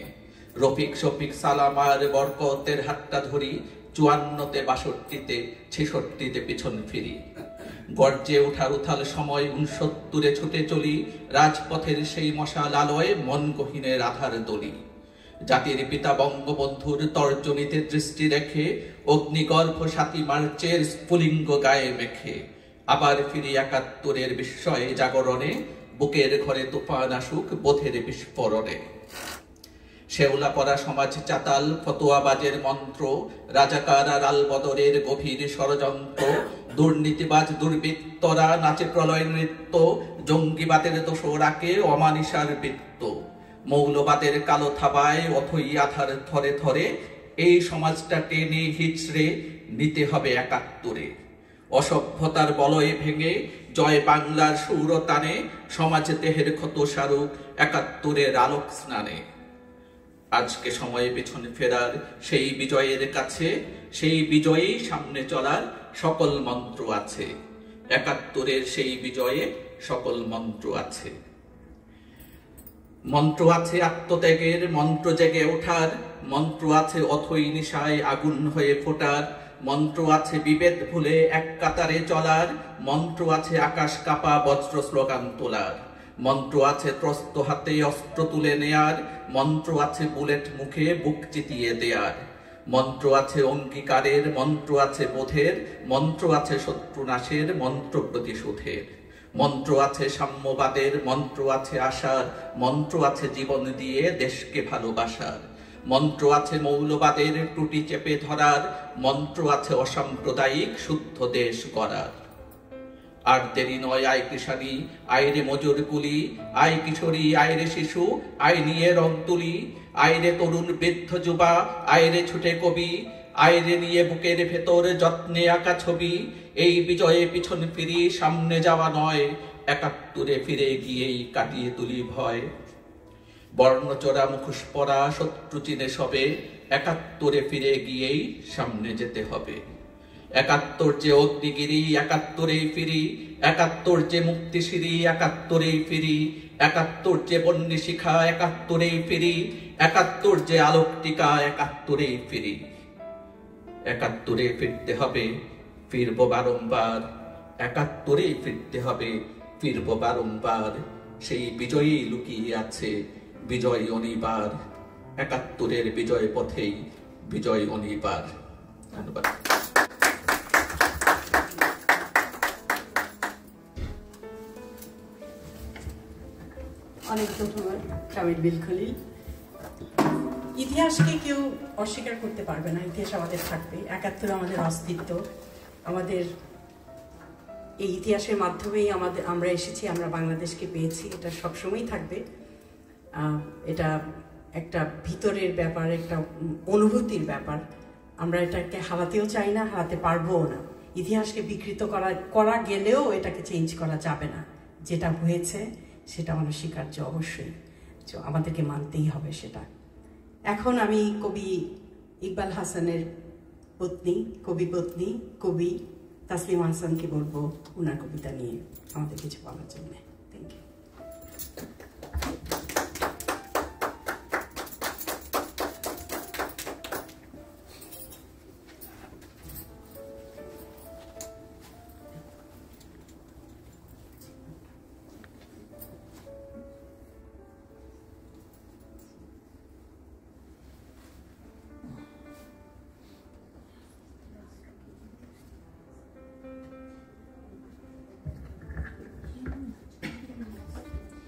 রফিক শফিক সালামার বরকতের হাতটা ধরি, ৫৪তে ৬২তে ৬৬তে পিছন ফিরি। গর্জে ওঠার উথাল সময় ৬৯ ছুটে চলি, রাজপথের সেই মশাল আলোয় মন গহীনের আধার দলি। জাতির পিতা বঙ্গবন্ধুর তর্জনীতে দৃষ্টি রেখে, অগ্নিগর্ভ ৭ই মার্চের স্ফুলিঙ্গ গায়ে মেখে। আবার ফিরি ৭১ বিস্ময়ে জাগরণে, বুকের ঘরে তুফান আসুক বোধের বিস্ফোরণে। শেওলা পরা সমাজ চাতাল, ফতোয়াবাজের মন্ত্র, রাজাকার আর আলবদরের গভীর ষড়যন্ত্র। দুর্নীতিবাজ দুর্বৃত্তরা নাচে প্রলয় নৃত্য, জঙ্গিবাদের দোসরাকে অমানিসার বৃত্ত। মৌলবাদের কালো থাবায় অথই আধার থরে থরে, এই সমাজটা টেনে হিচড়ে নিতে হবে ৭১। অসভ্যতার বলয় ভেঙে জয় বাংলার সুরতানে, সমাজ দেহের ক্ষত সারুক ৭১ আলোক স্নানে। আজকে সময়ে পেছনে ফেরার, সেই বিজয়ের কাছে, সেই বিজয়ী সামনে চলার সকল মন্ত্র আছে। একাত্তরের সেই বিজয়ে সকল মন্ত্র আছে। মন্ত্র আছে আত্মত্যাগের, মন্ত্র জেগে ওঠার, মন্ত্র আছে অথই নিশায় আগুন হয়ে ফোটার, মন্ত্র আছে বিভেদ ভুলে এক কাতারে চলার, মন্ত্র আছে আকাশ কাপা বজ্র স্লোগান তোলার, মন্ত্র আছে ত্রস্ত হাতে অস্ত্র তুলে নেয়ার, মন্ত্র আছে বুলেট মুখে বুক চিতিয়ে দেয়ার, মন্ত্র আছে অঙ্গীকারের, মন্ত্র আছে বোধের, মন্ত্র আছে শত্রুনাশের, মন্ত্র প্রতিশোধের, মন্ত্র আছে সাম্যবাদের, মন্ত্র আছে আশার, মন্ত্র আছে জীবন দিয়ে দেশকে ভালোবাসার, মন্ত্র আছে মৌলবাদের ত্রুটি চেপে ধরার, মন্ত্র আছে অসাম্প্রদায়িক শুদ্ধ দেশ গড়ার। আর দেরি নয় আয় কৃষাণী, আইরে মজুর কুলি, আয় কিশোরী, আইরে শিশু, আয় নিয়ে রং তুলি, আইরে তরুণ বৃদ্ধ যুবা, আইরে ছুটে কবি, আইরে নিয়ে বুকের ভেতর যত্নে আঁকা ছবি। এই বিজয়ে পিছন ফিরি, সামনে যাওয়া নয়, একাত্তরে ফিরে গিয়েই কাটিয়ে তুলি ভয়। বর্ণচোরা মুখোশ পরা শত্রু চিনে সবে, একাত্তরে ফিরে গিয়েই সামনে যেতে হবে। একাত্তর যে অগ্নিগিরি, একাত্তরেই ফিরি, একাত্তর যে মুক্তিশিরি, একাত্তরেই ফিরি, একাত্তর যে বন্যী শিখা, একাত্তরেই ফিরি, একাত্তর যে আলোক টিকা, একাত্তরেই ফিরি। একাত্তরে ফিরতে হবে, ফিরব বারংবার, একাত্তরেই ফিরতে হবে, ফিরব বারংবার। সেই বিজয়ী লুকিয়ে আছে, বিজয় অনিবার, একাত্তরের বিজয় পথেই বিজয় অনিবার। ধন্যবাদ। অনেক ধন্যবাদ কামিল বিল খলিল। ইতিহাসকে কেউ অস্বীকার করতে পারবে না, ইতিহাস আমাদের থাকবে। ৭১ আমাদের অস্তিত্ব, আমাদের এই ইতিহাসের মাধ্যমেই আমরা এসেছি, আমরা বাংলাদেশকে পেয়েছি, এটা সবসময়ই থাকবে। এটা একটা ভিতরের ব্যাপার, একটা অনুভূতির ব্যাপার। আমরা এটাকে হারাতেও চাই না, হারাতে পারবোও না। ইতিহাসকে বিকৃত করা গেলেও এটাকে চেঞ্জ করা যাবে না। যেটা হয়েছে সেটা অনস্বীকার্য, অবশ্যই আমাদেরকে মানতেই হবে সেটা। এখন আমি কবি ইকবাল হাসানের পত্নী, কবি পত্নী, কবি তাসলিমা হাসানকে বলবো ওনার কবিতা নিয়ে আমাদের কিছু বলার জন্য। Thank you.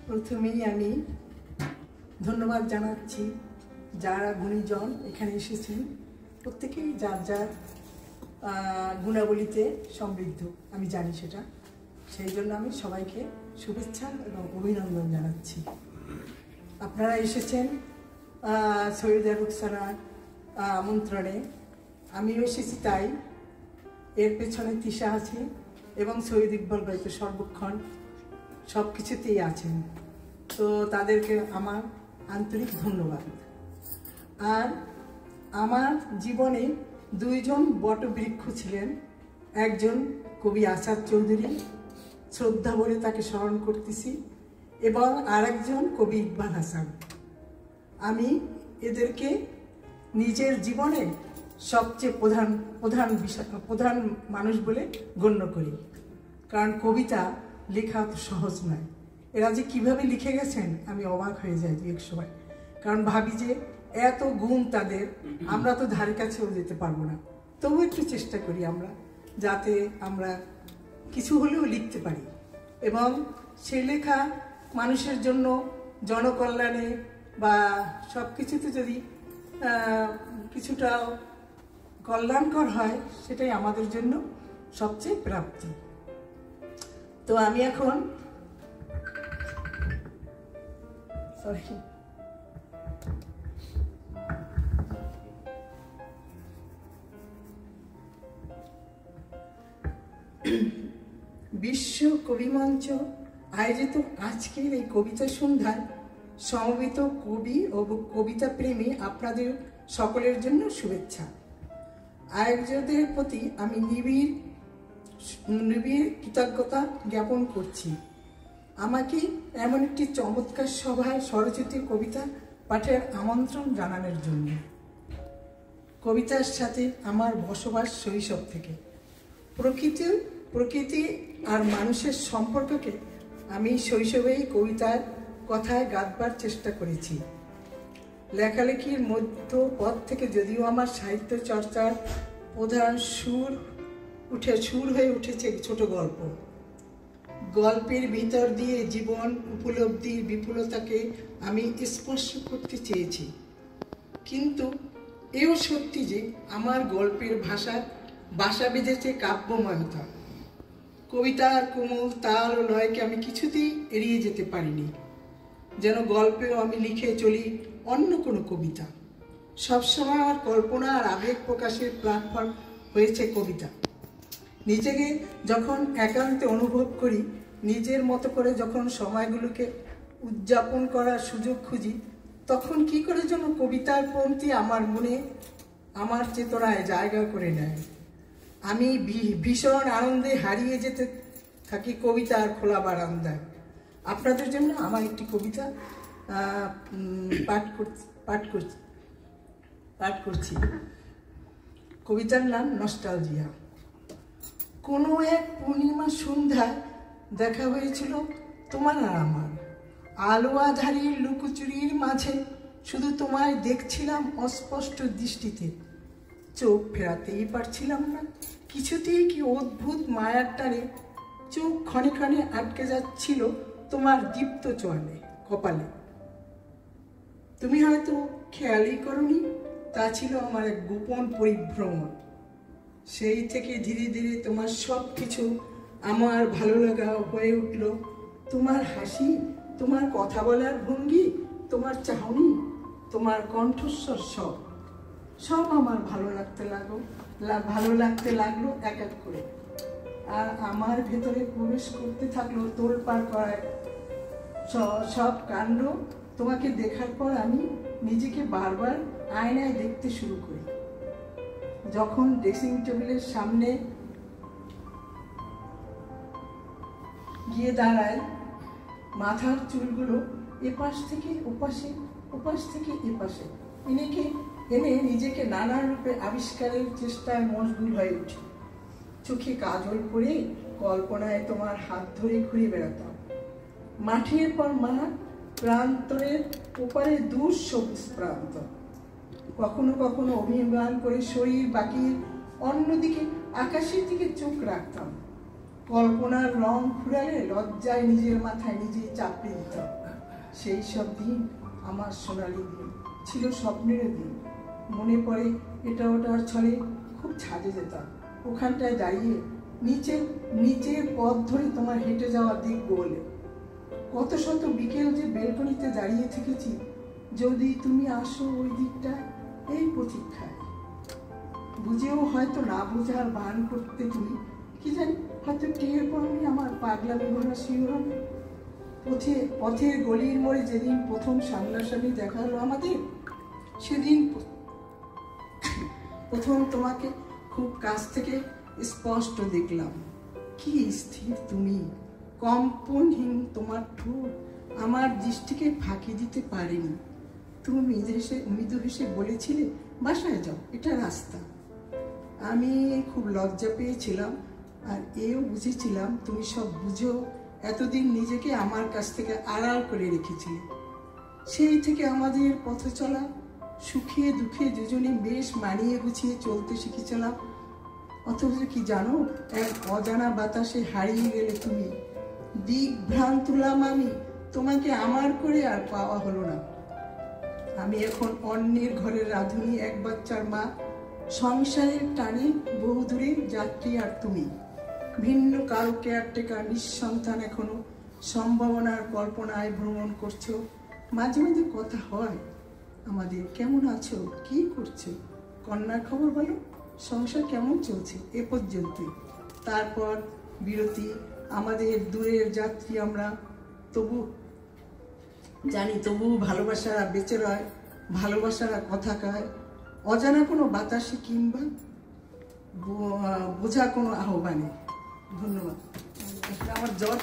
প্রথমেই আমি ধন্যবাদ জানাচ্ছি যারা গুণীজন এখানে এসেছেন, প্রত্যেকেই যার যার গুণাবলীতে সমৃদ্ধ, আমি জানি সেটা। সেই জন্য আমি সবাইকে শুভেচ্ছা এবং অভিনন্দন জানাচ্ছি। আপনারা এসেছেন সৈয়দা রুকসানার আমন্ত্রণে, আমিও এসেছি তাই। এর পেছনে তিশা আছে এবং সৈয়দ ইকবাল ভাই তো সর্বক্ষণ সব কিছুতেই আছেন, তো তাদেরকে আমার আন্তরিক ধন্যবাদ। আর আমার জীবনে দুইজন বটবৃক্ষ ছিলেন, একজন কবি আসাদ চৌধুরী, শ্রদ্ধা ভরে তাকে স্মরণ করতেছি, এবং আরেকজন কবি ইকবাল হাসান। আমি এদেরকে নিজের জীবনে সবচেয়ে প্রধান মানুষ বলে গণ্য করি, কারণ কবিতা লেখা তো সহজ নয়। এরা যে কিভাবে লিখে গেছেন আমি অবাক হয়ে যাই এক সময়, কারণ ভাবি যে এত গুণ তাদের, আমরা তো ধারে কাছেও যেতে পারবো না। তবু একটু চেষ্টা করি আমরা, যাতে আমরা কিছু হলেও লিখতে পারি, এবং সে লেখা মানুষের জন্য, জনকল্যাণে বা সব কিছুতে যদি কিছুটা কল্যাণকর হয়, সেটাই আমাদের জন্য সবচেয়ে প্রাপ্তি। তো আমি এখন বিশ্ব কবি মঞ্চ আয়োজিত আজকের এই কবিতা সন্ধ্যায় সমবেত কবি ও কবিতা প্রেমী আপনাদের সকলের জন্য শুভেচ্ছা। আয়োজকদের প্রতি আমি নিবিড় নিবিড় কৃতজ্ঞতা জ্ঞাপন করছি আমাকে এমন একটি চমৎকার সভায় স্বরচিত কবিতা পাঠের আমন্ত্রণ জানানোর জন্য। কবিতার সাথে আমার বসবাস শৈশব থেকে। প্রকৃতি আর মানুষের সম্পর্ককে আমি শৈশবেই কবিতার কথায় গাঁথবার চেষ্টা করেছি। লেখালেখির মধ্য পথ থেকে যদিও আমার সাহিত্য চর্চার প্রধান সুর হয়ে উঠেছে ছোট গল্প। গল্পের ভিতর দিয়ে জীবন উপলব্ধির বিপুলতাকে আমি স্পর্শ করতে চেয়েছি, কিন্তু এও সত্যি যে আমার গল্পের বাসা বেঁধেছে কাব্যময়তা। কবিতার কোমল তাল ও লয়কে আমি কিছুতেই এড়িয়ে যেতে পারিনি, যেন গল্পেও আমি লিখে চলি অন্য কোনো কবিতা। সবসময় আমার কল্পনা আর আবেগ প্রকাশের প্ল্যাটফর্ম হয়েছে কবিতা। নিজেকে যখন একান্তে অনুভব করি, নিজের মতো করে যখন সময়গুলোকে উদযাপন করার সুযোগ খুঁজি, তখন কি করে যেন কবিতার পংক্তি আমার মনে, আমার চেতনায় জায়গা করে নেয়। আমি ভীষণ আনন্দে হারিয়ে যেতে থাকি কবিতার খোলা বারান্দায়। আপনাদের জন্য আমার একটি কবিতা পাঠ করছি। কবিতার নাম নস্টালজিয়া। কোনো এক পূর্ণিমা সন্ধ্যায় দেখা হয়েছিল তোমার আর আমার। আলো আঁধারির লুকোচুরির মাঝে শুধু তোমায় দেখছিলাম অস্পষ্ট দৃষ্টিতে। চোখ ফেরাতেই পারছিলাম না, কিছুতেই কি অদ্ভুত মায়ার টানে চোখ ক্ষণে ক্ষণে আটকে যাচ্ছিল তোমার দীপ্ত চোয়ালে, কপালে। তুমি হয়তো খেয়ালই করনি, তা ছিল আমার এক গোপন পরিভ্রমণ। সেই থেকে ধীরে ধীরে তোমার সব কিছু আমার ভালো লাগা হয়ে উঠল। তোমার হাসি, তোমার কথা বলার ভঙ্গি, তোমার চাহনি, তোমার কণ্ঠস্বর, সব আমার ভালো লাগতে লাগলো এক এক করে। আর আমার ভেতরে প্রবেশ করতে থাকলো তোলপাড় করার সব কাণ্ড। তোমাকে দেখার পর আমি নিজেকে বারবার আয়নায় দেখতে শুরু করি। যখন ড্রেসিং টেবিলের সামনে গিয়ে দাঁড়াই, মাথার চুলগুলো এপাশ থেকে ওপাশে, ওপাশ থেকে এপাশে এনে নিজেকে নানান রূপে আবিষ্কারের চেষ্টায় মশগুল হয়ে উঠি। চোখে কাজল পরে কল্পনায় তোমার হাত ধরে ঘুরে বেড়াতাম মাঠের পর মাঠ, প্রান্তরের ওপারে দূর সবুজ প্রান্ত। কখনো কখনো অভিমান করে শরীর বাকিয়ে অন্যদিকে আকাশের দিকে চোখ রাখতাম। কল্পনার রং ফুরালে লজ্জায় নিজের মাথায় নিজেই চাপড়ে দিতাম। সেই সব দিন আমার সোনালি দিন ছিল, স্বপ্নের দিন। মনে পড়ে এটা ওটার ছলে খুব ছাদে যেতাম, ওখানটায় দাঁড়িয়ে নিচের পথ ধরে তোমার হেঁটে যাওয়া দেখব বলে। কত শত বিকেল যে বেলকনিতে দাঁড়িয়ে থেকেছি, যদি তুমি আসো ওই দিকটা, এই প্রতীক্ষায়। বুঝেও হয়তো না বোঝার ভান করতে তুমি, কি জানি হয়তো টের পাওনি আমার পাগলামি ভরা শিহরণ। পথের গলির মোড়ে যেদিন প্রথম সামনাসামনি দেখা হলো আমাদের, সেদিন প্রথম তোমাকে খুব কাছ থেকে স্পষ্ট দেখলাম। কি স্থির তুমি, কম্পনহীন তোমার ঠোঁট আমার দৃষ্টিকে ফাঁকি দিতে পারেনি। তুমি মৃদু হেসে বলেছিলে, বাসায় যাও, এটা রাস্তা। আমি খুব লজ্জা পেয়েছিলাম, আর এও বুঝেছিলাম তুমি সব বুঝো। এতদিন নিজেকে আমার কাছ থেকে আড়াল করে রেখেছিলে। সেই থেকে আমাদের পথ চলা, সুখে দুঃখে দুজনে বেশ মানিয়ে গুছিয়ে চলতে শিখেছিলাম। অথচ কি জানো, এক অজানা বাতাসে হারিয়ে গেলে তুমি। দিগ্ভ্রান্তলাম আমি, তোমাকে আমার করে আর পাওয়া হলো না। আমি এখন অন্যের ঘরের রাঁধুনি, এক বাচ্চার মা, সংসারের টানে বহু দূরে যাত্রী। আর তুমি ভিন্ন কারো কেয়ারটেকার, নিঃসন্তান, এখনো সম্ভাবনার কল্পনায় ভ্রমণ করছো। মাঝে মাঝে কথা হয় আমাদের, কেমন আছো, কি করছো, কন্যার খবর বলো, সংসার কেমন চলছে, এ পর্যন্তই। তারপর বিরতি। আমাদের দূরের যাত্রী আমরা, তবু জানি তবু ভালোবাসারা বেঁচে রয়, ভালোবাসারা কথা কয়। অজানা কোনো বাতাসে কিংবা বোঝা কোনো আহ্বানে ধন্যবাদ। আমার জ্বর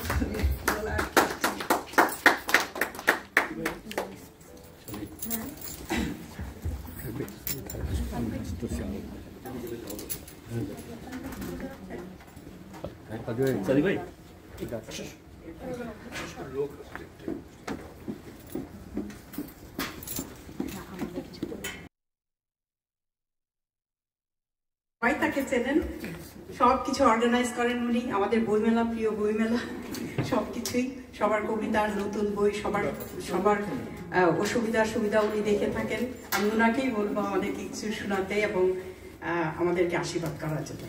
বলা আর সাদি ভাই সবাই তাকে চেনেন, সবকিছু অর্গানাইজ করেন উনি। আমাদের বইমেলা, প্রিয় বইমেলা, সবকিছুই, সবার কবিতার নতুন বই, সবার সবার অসুবিধা সুবিধা উনি দেখে থাকেন। আমি ওনাকেই বলবো আমাদের কিছু শোনাতে এবং আমাদেরকে আশীর্বাদ করার জন্য।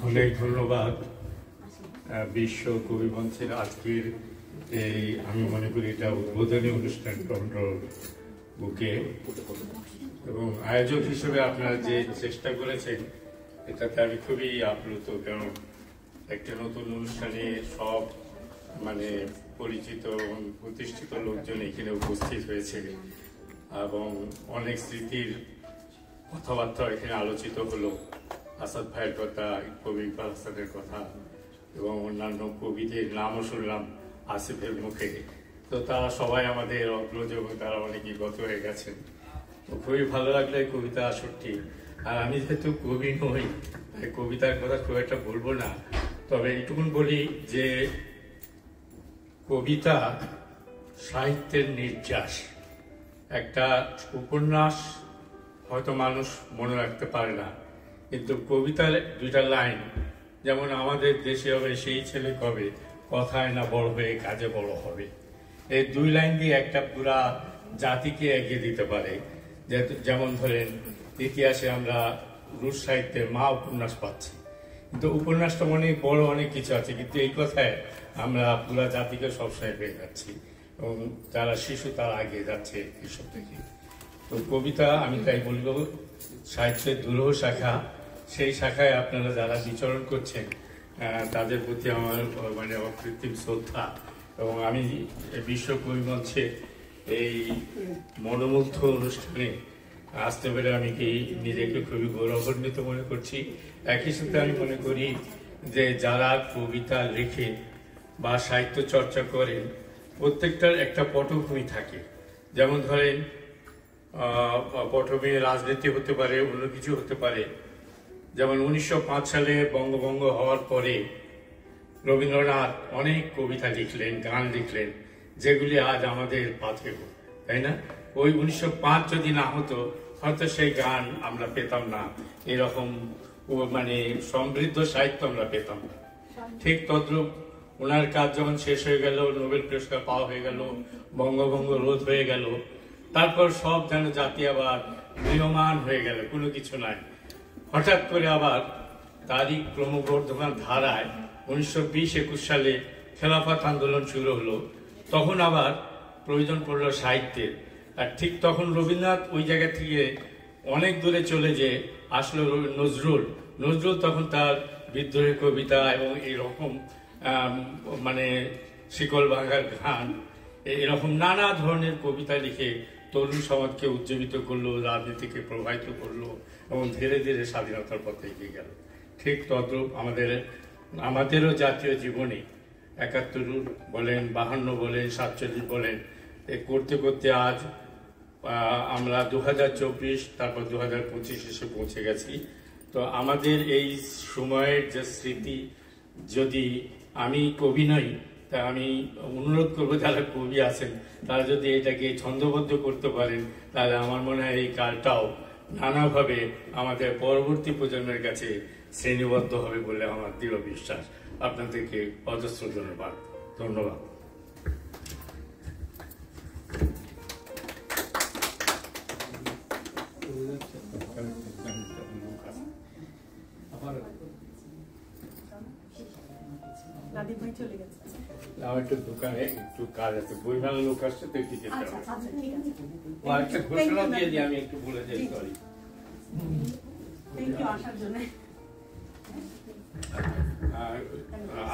অনেক ধন্যবাদ। বিশ্ব কবি মঞ্চের আজকের এই, আমি মনে করি এটা উদ্বোধনী অনুষ্ঠান টরন্টোর বুকে, এবং আয়োজক হিসেবে আপনারা যে চেষ্টা করেছেন এটাতে আমি খুবই আপ্লুত। কারণ একটা নতুন অনুষ্ঠানে সব মানে পরিচিত এবং প্রতিষ্ঠিত লোকজন এখানে উপস্থিত হয়েছে এবং অনেক স্মৃতির কথাবার্তা এখানে আলোচিত হলো। আসাদ ভাইয়ের কথা, কবি ইকবাল হাসানের কথা এবং অন্যান্য কবিদের নামও শুনলাম আসিফের মুখে। তো তারা সবাই আমাদের অগ্রজ এবং তারা অনেকেই গত হয়ে গেছেন। তো খুবই ভালো লাগলো এই কবিতা আসরটি। আর আমি যেহেতু কবি নই, তাই কবিতার কথা খুব একটা বলবো না, তবে এইটুকুন বলি যে কবিতা সাহিত্যের নির্যাস। একটা উপন্যাস হয়তো মানুষ মনে রাখতে পারে না, কিন্তু কবিতার দুইটা লাইন, যেমন আমাদের দেশে হবে সেই ছেলে কবে, কথায় না বড় হয়ে কাজে বড় হবে, এই দুই লাইন দিয়ে একটা পুরা জাতিকে এগিয়ে দিতে পারে। যেমন ধরেন ইতিহাসে আমরা রুশ সাহিত্যে মা উপন্যাস পাচ্ছি, কিন্তু উপন্যাসটা অনেক বড়, অনেক কিছু আছে, কিন্তু এই কথায় আমরা পুরা জাতিকে সবসময় পেয়ে যাচ্ছি এবং যারা শিশু তারা এগিয়ে যাচ্ছে এসব থেকে। তো কবিতা আমি তাই বলবো সাহিত্যের দুরূহ শাখা, সেই শাখায় আপনারা যারা বিচরণ করছেন তাদের প্রতি আমার মানে অকৃত্রিম শ্রদ্ধা। এবং আমি বিশ্ব কবি মঞ্চে এই মনোমুগ্ধ অনুষ্ঠানে আসতে পেরে আমি কি নিজেকে খুবই গৌরবান্বিত মনে করছি। একই সাথে আমি মনে করি যে যারা কবিতা লেখে বা সাহিত্য চর্চা করেন প্রত্যেকটার একটা পটভূমি থাকে। যেমন ধরেন পটভূমি রাজনীতি হতে পারে, অন্য কিছু হতে পারে। যেমন 1905 সালে বঙ্গভঙ্গ হওয়ার পরে রবীন্দ্রনাথ অনেক কবিতা লিখলেন, গান লিখলেন, যেগুলি আজ আমাদের পাথেয়, তাই না? ওই 1905 যদি না হতো হয়তো সেই গান আমরা পেতাম না, এরকম মানে সমৃদ্ধ সাহিত্য আমরা পেতাম না। ঠিক তদ্রূপ ওনার কাজ যখন শেষ হয়ে গেল, নোবেল পুরস্কার পাওয়া হয়ে গেল, বঙ্গভঙ্গ রোধ হয়ে গেল, তারপর সব যেন জাতি আবার ম্রিয়মান হয়ে গেল, কোনো কিছু নাই। হঠাৎ করে আবার তারই ক্রমবর্ধমান ধারায় 1920-21 সালে খেলাফত আন্দোলন শুরু হলো, তখন আবার প্রয়োজন পড়লো সাহিত্যের। আর ঠিক তখন রবীন্দ্রনাথ ওই জায়গা থেকে অনেক দূরে চলে যে আসলো নজরুল তখন তার বিদ্রোহী কবিতা এবং এইরকম মানে শিকল ভাঙার গান, এরকম নানা ধরনের কবিতা লিখে তরুণ সমাজকে উজ্জীবিত করলো, রাজনীতিকে প্রভাবিত করলো এবং ধীরে ধীরে স্বাধীনতার পথে এগিয়ে গেল। ঠিক তদ্রূপ আমাদেরও জাতীয় জীবনে ৭১ বলেন, ৫২ বলেন, ৪৭ বলেন, করতে করতে আজ আমরা ২০২৪, তারপর ২০২৫ এসে পৌঁছে গেছি। তো আমাদের এই সময়ের যে স্মৃতি, যদি আমি কবি নই তা আমি অনুরোধ করবো যারা কবি আছেন তারা যদি এটাকে ছন্দবদ্ধ করতে পারেন, তাহলে আমার মনে হয় এই কালটাও নানাভাবে আমাদের পরবর্তী প্রজন্মের কাছে শ্রেণীবদ্ধ হবে বলে আমার দৃঢ় বিশ্বাস। আপনাদেরকে অজস্র ধন্যবাদ। আমার একটু দোকানে একটু কাজ আছে, বইমেলা লোক আসছে তো একটু যেতে হবে। একটা ঘোষণা দিয়ে দিই, আমি একটু বলে যাই, সরি।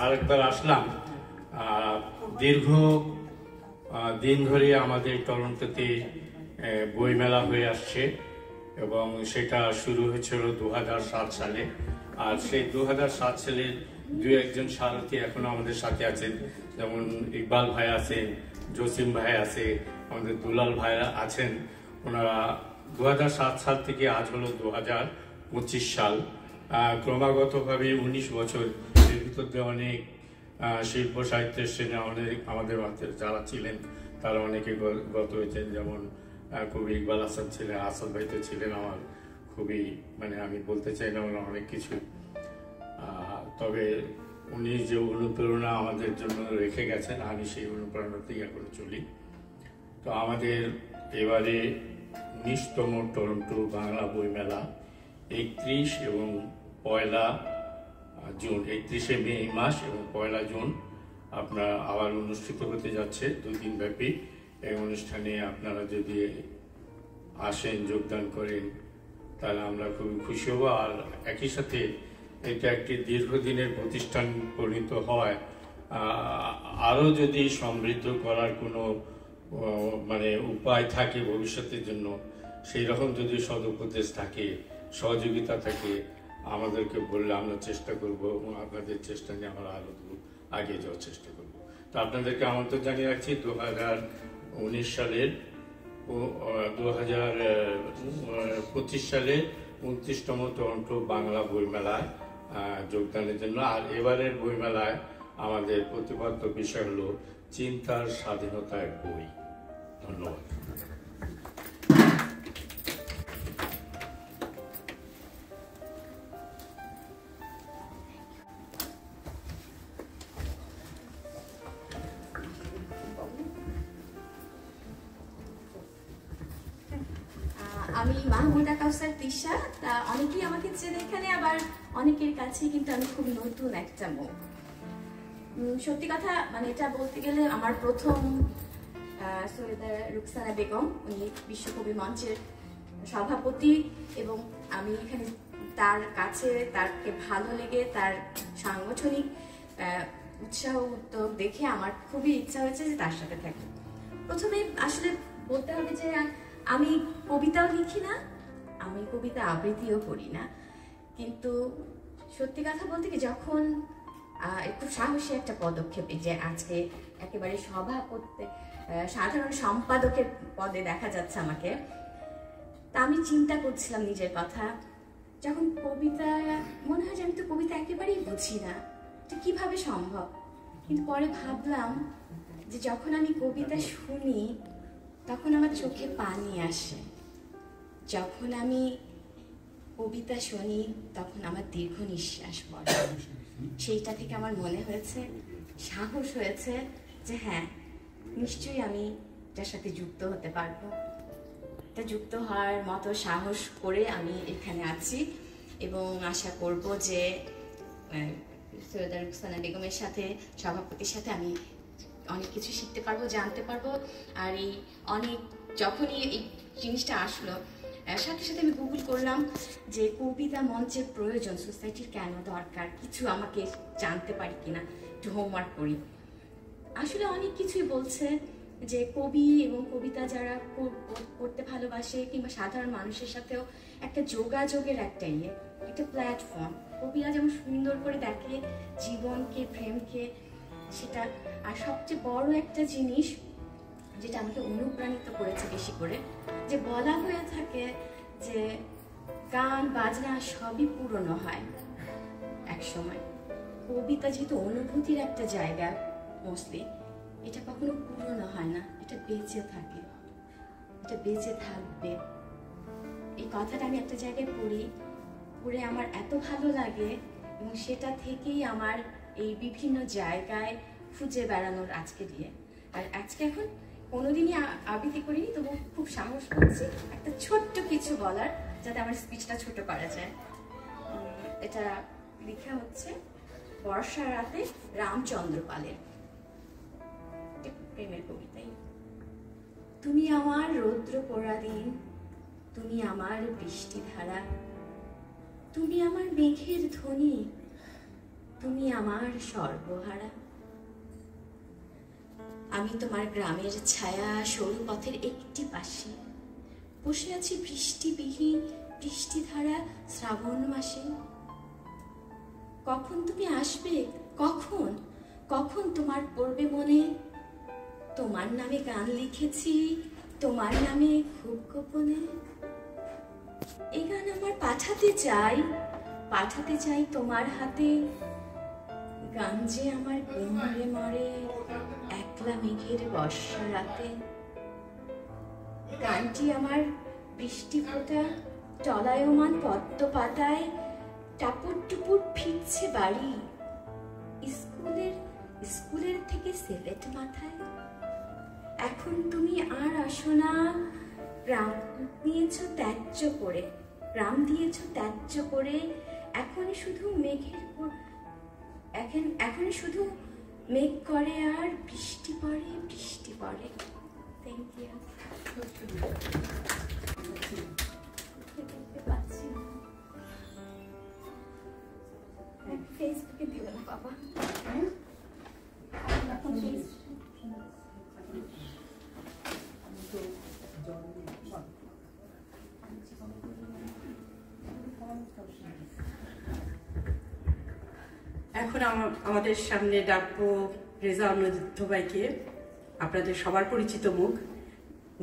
আরেকবার আসলাম। দীর্ঘ দিন ধরে আমাদের টরন্টোতে বইমেলা হয়ে আসছে এবং সেটা শুরু হয়েছিল 2007 সালে। আর সেই 2007 সালের দু একজন সারথী এখনো আমাদের সাথে আছেন, যেমন ইকবাল ভাই আছেন, জসিম ভাই আছে, আমাদের দুলাল ভাইরা আছেন। ওনারা 2007 সাল থেকে আজ হলো 2025 সাল, ক্রমাগতভাবে 19 বছর। এর ভিতর দিয়ে অনেক শিল্প সাহিত্যের শ্রেণী আমাদের যারা ছিলেন তারা অনেকে গত হয়েছেন, যেমন কবি ইকবাল হাসান ছিলেন, আসাদ ভাই তো ছিলেন আমার খুবই, মানে আমি বলতে চাই না ওনার অনেক কিছু, তবে উনি যে অনুপ্রেরণা আমাদের জন্য রেখে গেছেন আমি সেই অনুপ্রেরণাতেই এখন চলি। তো আমাদের এবারে 19তম টরন্টো বাংলা বইমেলা 31 এবং 1 জুন, 31শে মে এই মাস এবং 1 জুন আপনার আবার অনুষ্ঠিত হতে যাচ্ছে 2 দিন ব্যাপী। এই অনুষ্ঠানে আপনারা যদি আসেন, যোগদান করেন, তাহলে আমরা খুবই খুশি হব। আর একই সাথে এটা একটি দীর্ঘদিনের প্রতিষ্ঠান পরিণত হয়, আরও যদি সমৃদ্ধ করার কোনো মানে উপায় থাকে ভবিষ্যতের জন্য, সেই রকম যদি সদুপদেশ থাকে, সহযোগিতা থাকে, আমাদেরকে বললে আমরা চেষ্টা করব এবং আপনাদের চেষ্টা নিয়ে আমরা আরও আগে যাওয়ার চেষ্টা করব। তো আপনাদেরকে আমন্ত্রণ জানিয়ে রাখছি 2019 সালের 2025 সালে 29তম টরন্টো বাংলা বইমেলায় যোগদানের জন্য। আর এবারের বইমেলায় আমাদের প্রতিপাদ্য বিষয় হলো চিন্তার স্বাধীনতার বই। ধন্যবাদ। আমি মাহমুদা কাউসার তিশা। তা অনেকেই আমাকে চেনে এখানে, আবার অনেকের কাছে কিন্তু আমি খুব নতুন একটা মুখ। সত্যি কথা মানে এটা বলতে গেলে আমার প্রথম সৈয়দা রুকসানা বেগম, উনি বিশ্বকবি মঞ্চের সভাপতি, এবং আমি এখানে তার কাছে তারকে ভালো লেগে তার সাংগঠনিক উৎসাহ উদ্যোগ দেখে আমার খুবই ইচ্ছা হয়েছে যে তার সাথে থাকি। প্রথমে আসলে বলতে হবে যে আমি কবিতাও লিখি না, আমি কবিতা আবৃত্তিও করি না, কিন্তু সত্যি কথা বলতে কি যখন একটু সাহসী একটা পদক্ষেপে যে আজকে একেবারে সভা করতে সাধারণ সম্পাদকের পদে দেখা যাচ্ছে আমাকে, তা আমি চিন্তা করছিলাম নিজের কথা, যখন কবিতা মনে হয় যে আমি তো কবিতা একেবারেই বুঝি না, এটা কিভাবে সম্ভব। কিন্তু পরে ভাবলাম যে যখন আমি কবিতা শুনি তখন আমার চোখে পানি আসে, যখন আমি কবিতা শুনি তখন আমার দীর্ঘ নিঃশ্বাস পড়ে। সেইটা থেকে আমার মনে হয়েছে, সাহস হয়েছে যে হ্যাঁ নিশ্চয়ই আমি এটার সাথে যুক্ত হতে পারবো। এটা যুক্ত হওয়ার মতো সাহস করে আমি এখানে আছি এবং আশা করব যে সৈয়দা রুকসানা বেগমের সাথে, সভাপতির সাথে আমি অনেক কিছু শিখতে পারবো, জানতে পারবো। আর এই অনেক যখনই এই জিনিসটা আসলো সাথে সাথে আমি গুগল করলাম যে কবিতা মঞ্চের প্রয়োজন সোসাইটির কেন দরকার, কিছু আমাকে জানতে পারি কিনা, একটু হোমওয়ার্ক করি। আসলে অনেক কিছুই বলছে যে কবি এবং কবিতা যারা পড়তে ভালোবাসে কিংবা সাধারণ মানুষের সাথেও একটা যোগাযোগের একটা একটা প্ল্যাটফর্ম। কবিরা যেমন সুন্দর করে দেখে জীবনকে, প্রেমকে, সেটা। আর সবচেয়ে বড় একটা জিনিস যেটা আমাকে অনুপ্রাণিত করেছে বেশি করে, যে বলা হয়ে থাকে যে গান বাজনা সবই পুরনো হয় এক সময়, কবিতা যেহেতু অনুভূতির একটা জায়গা মোস্টলি, এটা কখনো পুরনো হয় না, এটা বেঁচে থাকে, এটা বেঁচে থাকবে। এই কথাটা আমি একটা জায়গায় পড়ে আমার এত ভালো লাগে এবং সেটা থেকেই আমার এই বিভিন্ন জায়গায় খুঁজে বেড়ানোর আজকে দিয়ে। আর আজকে এখন কোনোদিনই আবৃত্তি করিনি, তবু খুব সাহস করছি একটা ছোট্ট কিছু বলার, যাতে আমার স্পিচটা ছোট করা যায়। এটা লেখা হচ্ছে বর্ষা রাতে রামচন্দ্র পালের প্রেমের কবিতাই। তুমি আমার রৌদ্র পোড়া দিন, তুমি আমার বৃষ্টি ধারা, তুমি আমার মেঘের ধ্বনি, তুমি আমার সর্বহারা। আমি তোমার গ্রামের ছায়া সরু পথের একটি পাশে বসে আছি বৃষ্টিবিহীন বৃষ্টিধারা শ্রাবণ মাসে। কখন তুমি আসবে, কখন কখন তোমার পড়বে মনে, তোমার নামে গান লিখেছি, তোমার নামে খুব গোপনে। এই গান আমার পাঠাতে চাই তোমার হাতে, গান যে আমার গুমরে মরে একলা মেঘের বর্ষা রাতে। গানটি আমার বৃষ্টি ফোঁটা টলায়মান পদ্ম পাতায়, টাপুর টুপুর ফিরছে বাড়ি, স্কুলের থেকে সিলেট মাথায়। এখন তুমি আর আসো না, গ্রাম দিয়েছো ত্যায্য করে, এখন শুধু মেঘ করে আর বৃষ্টি পড়ে। Thank you. ফেসবুকে দিও না বাবা। এখন আমাদের সামনে ডাকবো রেজা অনুদিত ভাইকে। আপনাদের সবার পরিচিত মুখ,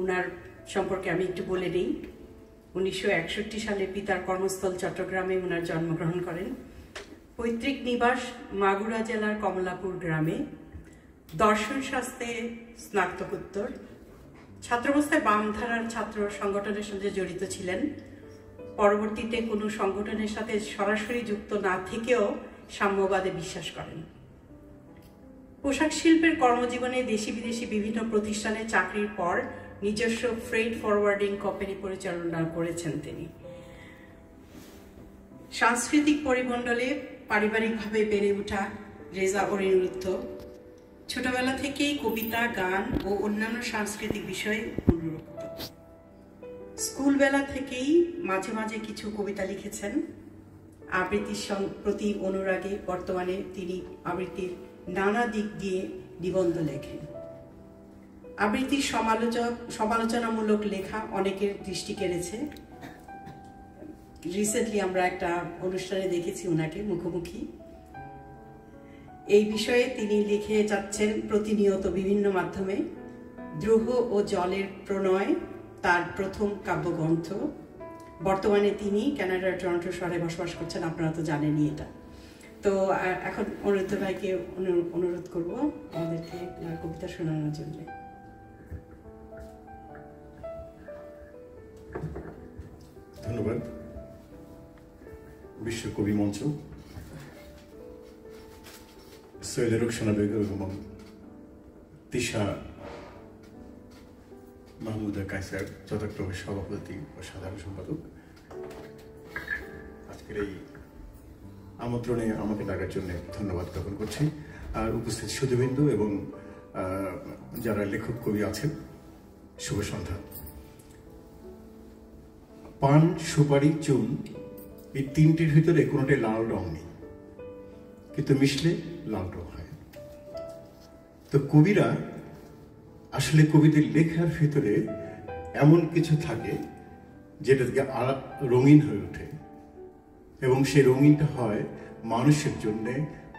উনার সম্পর্কে আমি একটু বলে নিই। 1961 সালে পিতার কর্মস্থল চট্টগ্রামে উনার জন্মগ্রহণ করেন। পৈতৃক নিবাস মাগুরা জেলার কমলাপুর গ্রামে। দর্শন শাস্ত্রে স্নাতকোত্তর। ছাত্রাবস্থায় বামধারার ছাত্র সংগঠনের সঙ্গে জড়িত ছিলেন। পরবর্তীতে কোনো সংগঠনের সাথে সরাসরি যুক্ত না থেকেও সাম্যবাদে বিশ্বাস করেন। পোশাক শিল্পের কর্মজীবনে দেশি বিদেশি বিভিন্ন প্রতিষ্ঠানে চাকরির পর নিজস্ব ফ্রেড ফরওয়ার্ডিং কোম্পানি পরিচালনা করেছেন তিনি। সাংস্কৃতিক পরিমণ্ডলে পারিবারিকভাবে বেড়ে ওঠা রেজা অনিরুদ্ধ ছোটবেলা থেকেই কবিতা, গান ও অন্যান্য সাংস্কৃতিক বিষয়ে অনুরক্ত। স্কুলবেলা থেকেই মাঝে মাঝে কিছু কবিতা লিখেছেন। আবৃত্তির প্রতি অনুরাগে বর্তমানে তিনি আবৃত্তির নানা দিক দিয়ে নিবন্ধ লেখেন। আবৃত্তির সমালোচনামূলক লেখা অনেকের দৃষ্টি কেড়েছে। রিসেন্টলি আমরা একটা অনুষ্ঠানে দেখেছি ওনাকে মুখোমুখি। এই বিষয়ে তিনি লিখে যাচ্ছেন প্রতিনিয়ত বিভিন্ন মাধ্যমে। দ্রোহ ও জলের প্রণয় তার প্রথম কাব্যগ্রন্থ। বর্তমানে তিনি কানাডার টরন্টো শহরে বসবাস করছেন, আপনারা তো জানেনই এটা। তো এখন অনুরুদ্ধ ভাইকে অনুরোধ করব আমাদেরকে কবিতা শোনানোর জন্য। ধন্যবাদ। বিশ্ব কবি মঞ্চ, সৈয়দা রুকসানা বেগম এবং তিশা মাহমুদা কায়সার যথাক্রমে সভাপতি ও সাধারণ সম্পাদক, আজকের এই আমন্ত্রণে আমাকে ডাকার জন্য ধন্যবাদ জ্ঞাপন করছি। আর উপস্থিত সুধীবৃন্দ এবং যারা লেখক কবি আছেন, শুভ সন্ধ্যা। পান, সুপারি, চুন, এই তিনটির ভিতরে কোনোটাই লাল রং নেই, কিন্তু মিশলে লাল রং হয়। তো কবিরা আসলে কবিদের লেখার ভিতরে এমন কিছু থাকে যেটা রঙিন হয়ে ওঠে, এবং সেই রঙিনটা হয় মানুষের জন্যে,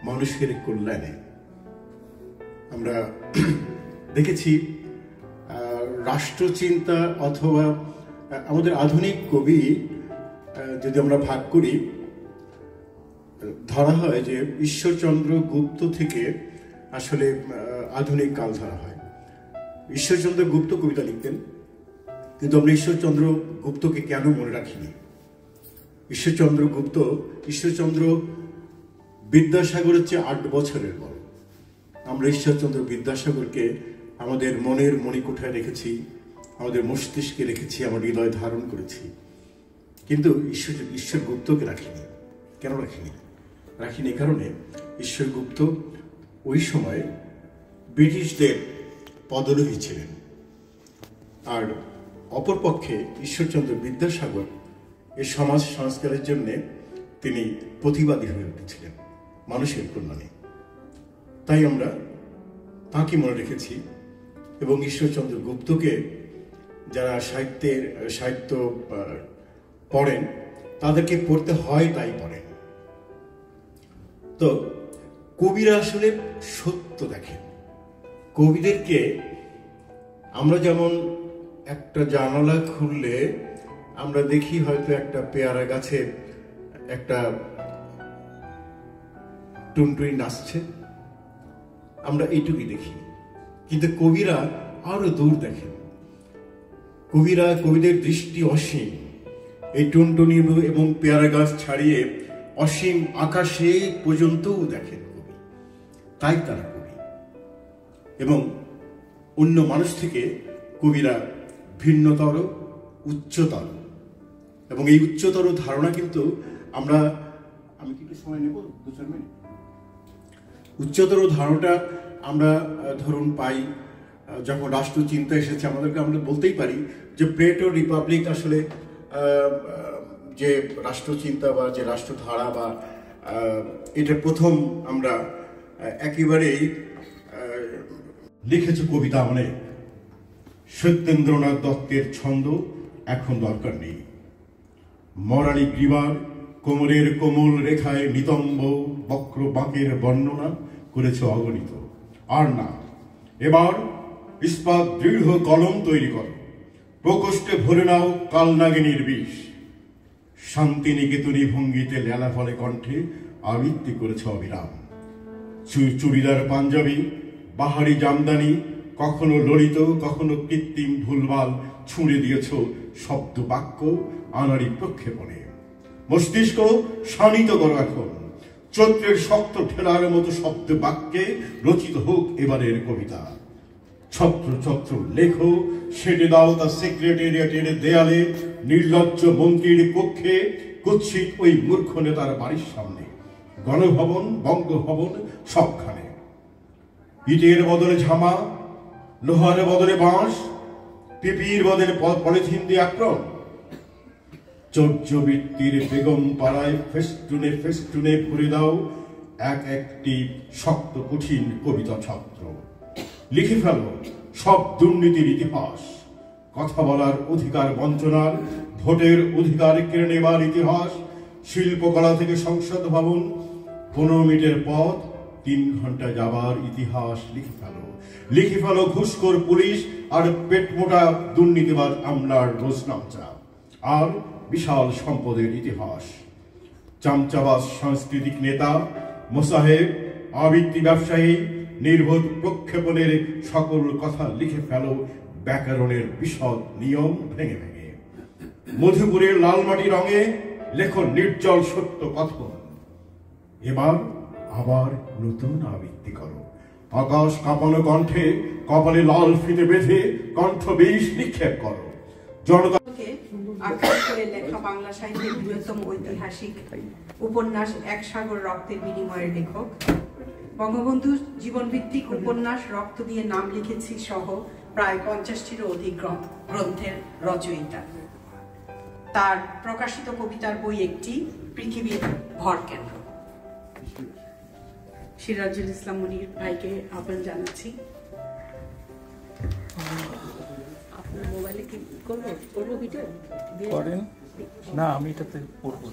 মানুষের কল্যাণে। আমরা দেখেছি রাষ্ট্রচিন্তা অথবা আমাদের আধুনিক কবি যদি আমরা ভাগ করি, ধরা হয় যে ঈশ্বরচন্দ্র গুপ্ত থেকে আসলে আধুনিক কাল ধরা হয়। ঈশ্বরচন্দ্র গুপ্ত কবিতা লিখতেন, কিন্তু আমরা ঈশ্বরচন্দ্র গুপ্তকে কেন মনে রাখিনি? ঈশ্বরচন্দ্র বিদ্যাসাগরের চেয়ে 8 বছরের বড়। আমরা ঈশ্বরচন্দ্র বিদ্যাসাগরকে আমাদের মনের মণিকোঠায় রেখেছি, আমাদের মস্তিষ্কে রেখেছি, আমার হৃদয় ধারণ করেছি, কিন্তু ঈশ্বর গুপ্তকে রাখিনি। কেন রাখিনি? কারণে ঈশ্বরগুপ্ত ওই সময় ব্রিটিশদের পদলোভী ছিলেন, আর অপরপক্ষে ঈশ্বরচন্দ্র বিদ্যাসাগর এই সমাজ সংস্কারের জন্য তিনি প্রতিবাদী হয়ে উঠেছিলেন মানুষের কল্যাণে। তাই আমরা তাঁকে মনে রেখেছি, এবং ঈশ্বরচন্দ্র গুপ্তকে যারা সাহিত্য পড়েন তাদেরকে পড়তে হয়, তাই পড়েন। তো কবিরা আসলে সত্য দেখেন। কবিদেরকে আমরা যেমন একটা জানালা খুললে আমরা দেখি হয়তো একটা পেয়ারা গাছে একটা টুনটুনি নাচছে, আমরা এইটুকুই দেখি। কিন্তু কবিরা আরো দূর দেখেন। কবিদের দৃষ্টি অসীম। এই টুনটুনি এবং পেয়ারা গাছ ছাড়িয়ে অসীম আকাশে পর্যন্তও দেখেন কবি। তাই তারা কবি। এবং অন্য মানুষ থেকে কবিরা ভিন্নতর, উচ্চতর। এবং এই উচ্চতর ধারণা কিন্তু আমি কি একটু সময় নেব 2-4 মিনিট? উচ্চতর ধারণাটা আমরা ধরুন পাই যখন রাষ্ট্রচিন্তা এসেছে। আমরা বলতেই পারি যে প্লেটো রিপাবলিক আসলে যে রাষ্ট্রচিন্তা বা যে রাষ্ট্রধারা বা এটা প্রথম আমরা একেবারেই লিখেছে কবিতা অনেক। সত্যেন্দ্রনাথ দত্তের ছন্দ এখন দরকার নেই। মরালি গ্রীবার কোমরের কোমল রেখায় নিতম্ব বক্র বাঁকের বর্ণনা করেছে অগণিত। আর না, এবার ইস্পাত দৃঢ় কলম তৈরি করো, প্রকোষ্ঠে ভরে নাও কালনাগিনীর বিষ। শান্তিনিকেতনী ভঙ্গিতে লেলা ফলে কণ্ঠে আবৃত্তি করেছে অবিরাম। চুড়িদার পাঞ্জাবি, বাহারি জামদানি, কখনো ললিত কখনো কৃত্রিম ভুলভাল ছুঁড়ে দিয়েছ শব্দ বাক্য আনাড়ি প্রক্ষেপণে। মস্তিষ্ক শানিত করো এখন। চৈত্রের শক্ত ঠেলার মতো শব্দ বাক্যে রচিত হোক এবারের কবিতা। ছত্র ছত্র লেখো, সেটে দাও তা সেক্রেটারিয়েটের দেয়ালে, নির্লজ্জ মন্ত্রীর কক্ষে, কুৎসিত ওই মূর্খ নেতার বাড়ির সামনে, গণভবন, বঙ্গভবন সবখানে। ইটের বদলে ঝামা, লোহার বদলে বাঁশ, পিপির বদলে পলিথিন দিয়ে আক্রমণ। চৌর্যবৃত্তির বেগম পাড়ায় ফেস্টুনে ফেস্টুনে ভরে দাও এক একটি শক্ত কঠিন কবিতা ছাত্র। লিখে ফেলো সব দুর্নীতির ইতিহাস, কথা বলার অধিকার বঞ্চনার, ভোটের অধিকার কেড়ে নেবার ইতিহাস। শিল্পকলা থেকে সংসদ ভবন, 15 মিনিটের পথ 3 ঘন্টা যাবার ইতিহাস লিখে ফেলো। লিখে ফেলো ঘুষখোর পুলিশ আর পেট মোটা দুর্নীতিবাদ আমলার রোজনামচা আর বিশাল সম্পদের ইতিহাস। চামচাবাস সাংস্কৃতিক নেতা, মোসাহেব, আবৃত্তি ব্যবসায়ী, নির্বোধ প্রক্ষেপণের সকল কথা লিখে ফেলো ব্যাকরণের বিশদ নিয়ম ভেঙে ভেঙে। মধুপুরের লাল মাটি রঙে লেখো নির্জল সত্য কথন। এবার আবার নতুন আবৃত্তি করো। আকাশ কাঁপানো কণ্ঠে কপালে লাল ফিতে বেঁধে কণ্ঠ বিষ নিক্ষেপ করো। জনতা আখ্যান করে লেখা বাংলা সাহিত্যের বৃহত্তম ঐতিহাসিক উপন্যাস এক সাগর রক্তের বিনিময়ের লেখক, বঙ্গবন্ধুর জীবনভিত্তিক উপন্যাস রক্ত দিয়ে নাম লিখেছি সহ প্রায় 50টিরও অধিক গ্রন্থের রচয়িতা। তার প্রকাশিত কবিতার বই একটি, পৃথিবীর ভর কেন্দ্র। সিরাজুল ইসলাম মনির ভাইকে আহ্বান জানাচ্ছি। আপনার মোবাইলে কি করবো ভিডিও করেন না? আমি এটাতে পড়বো।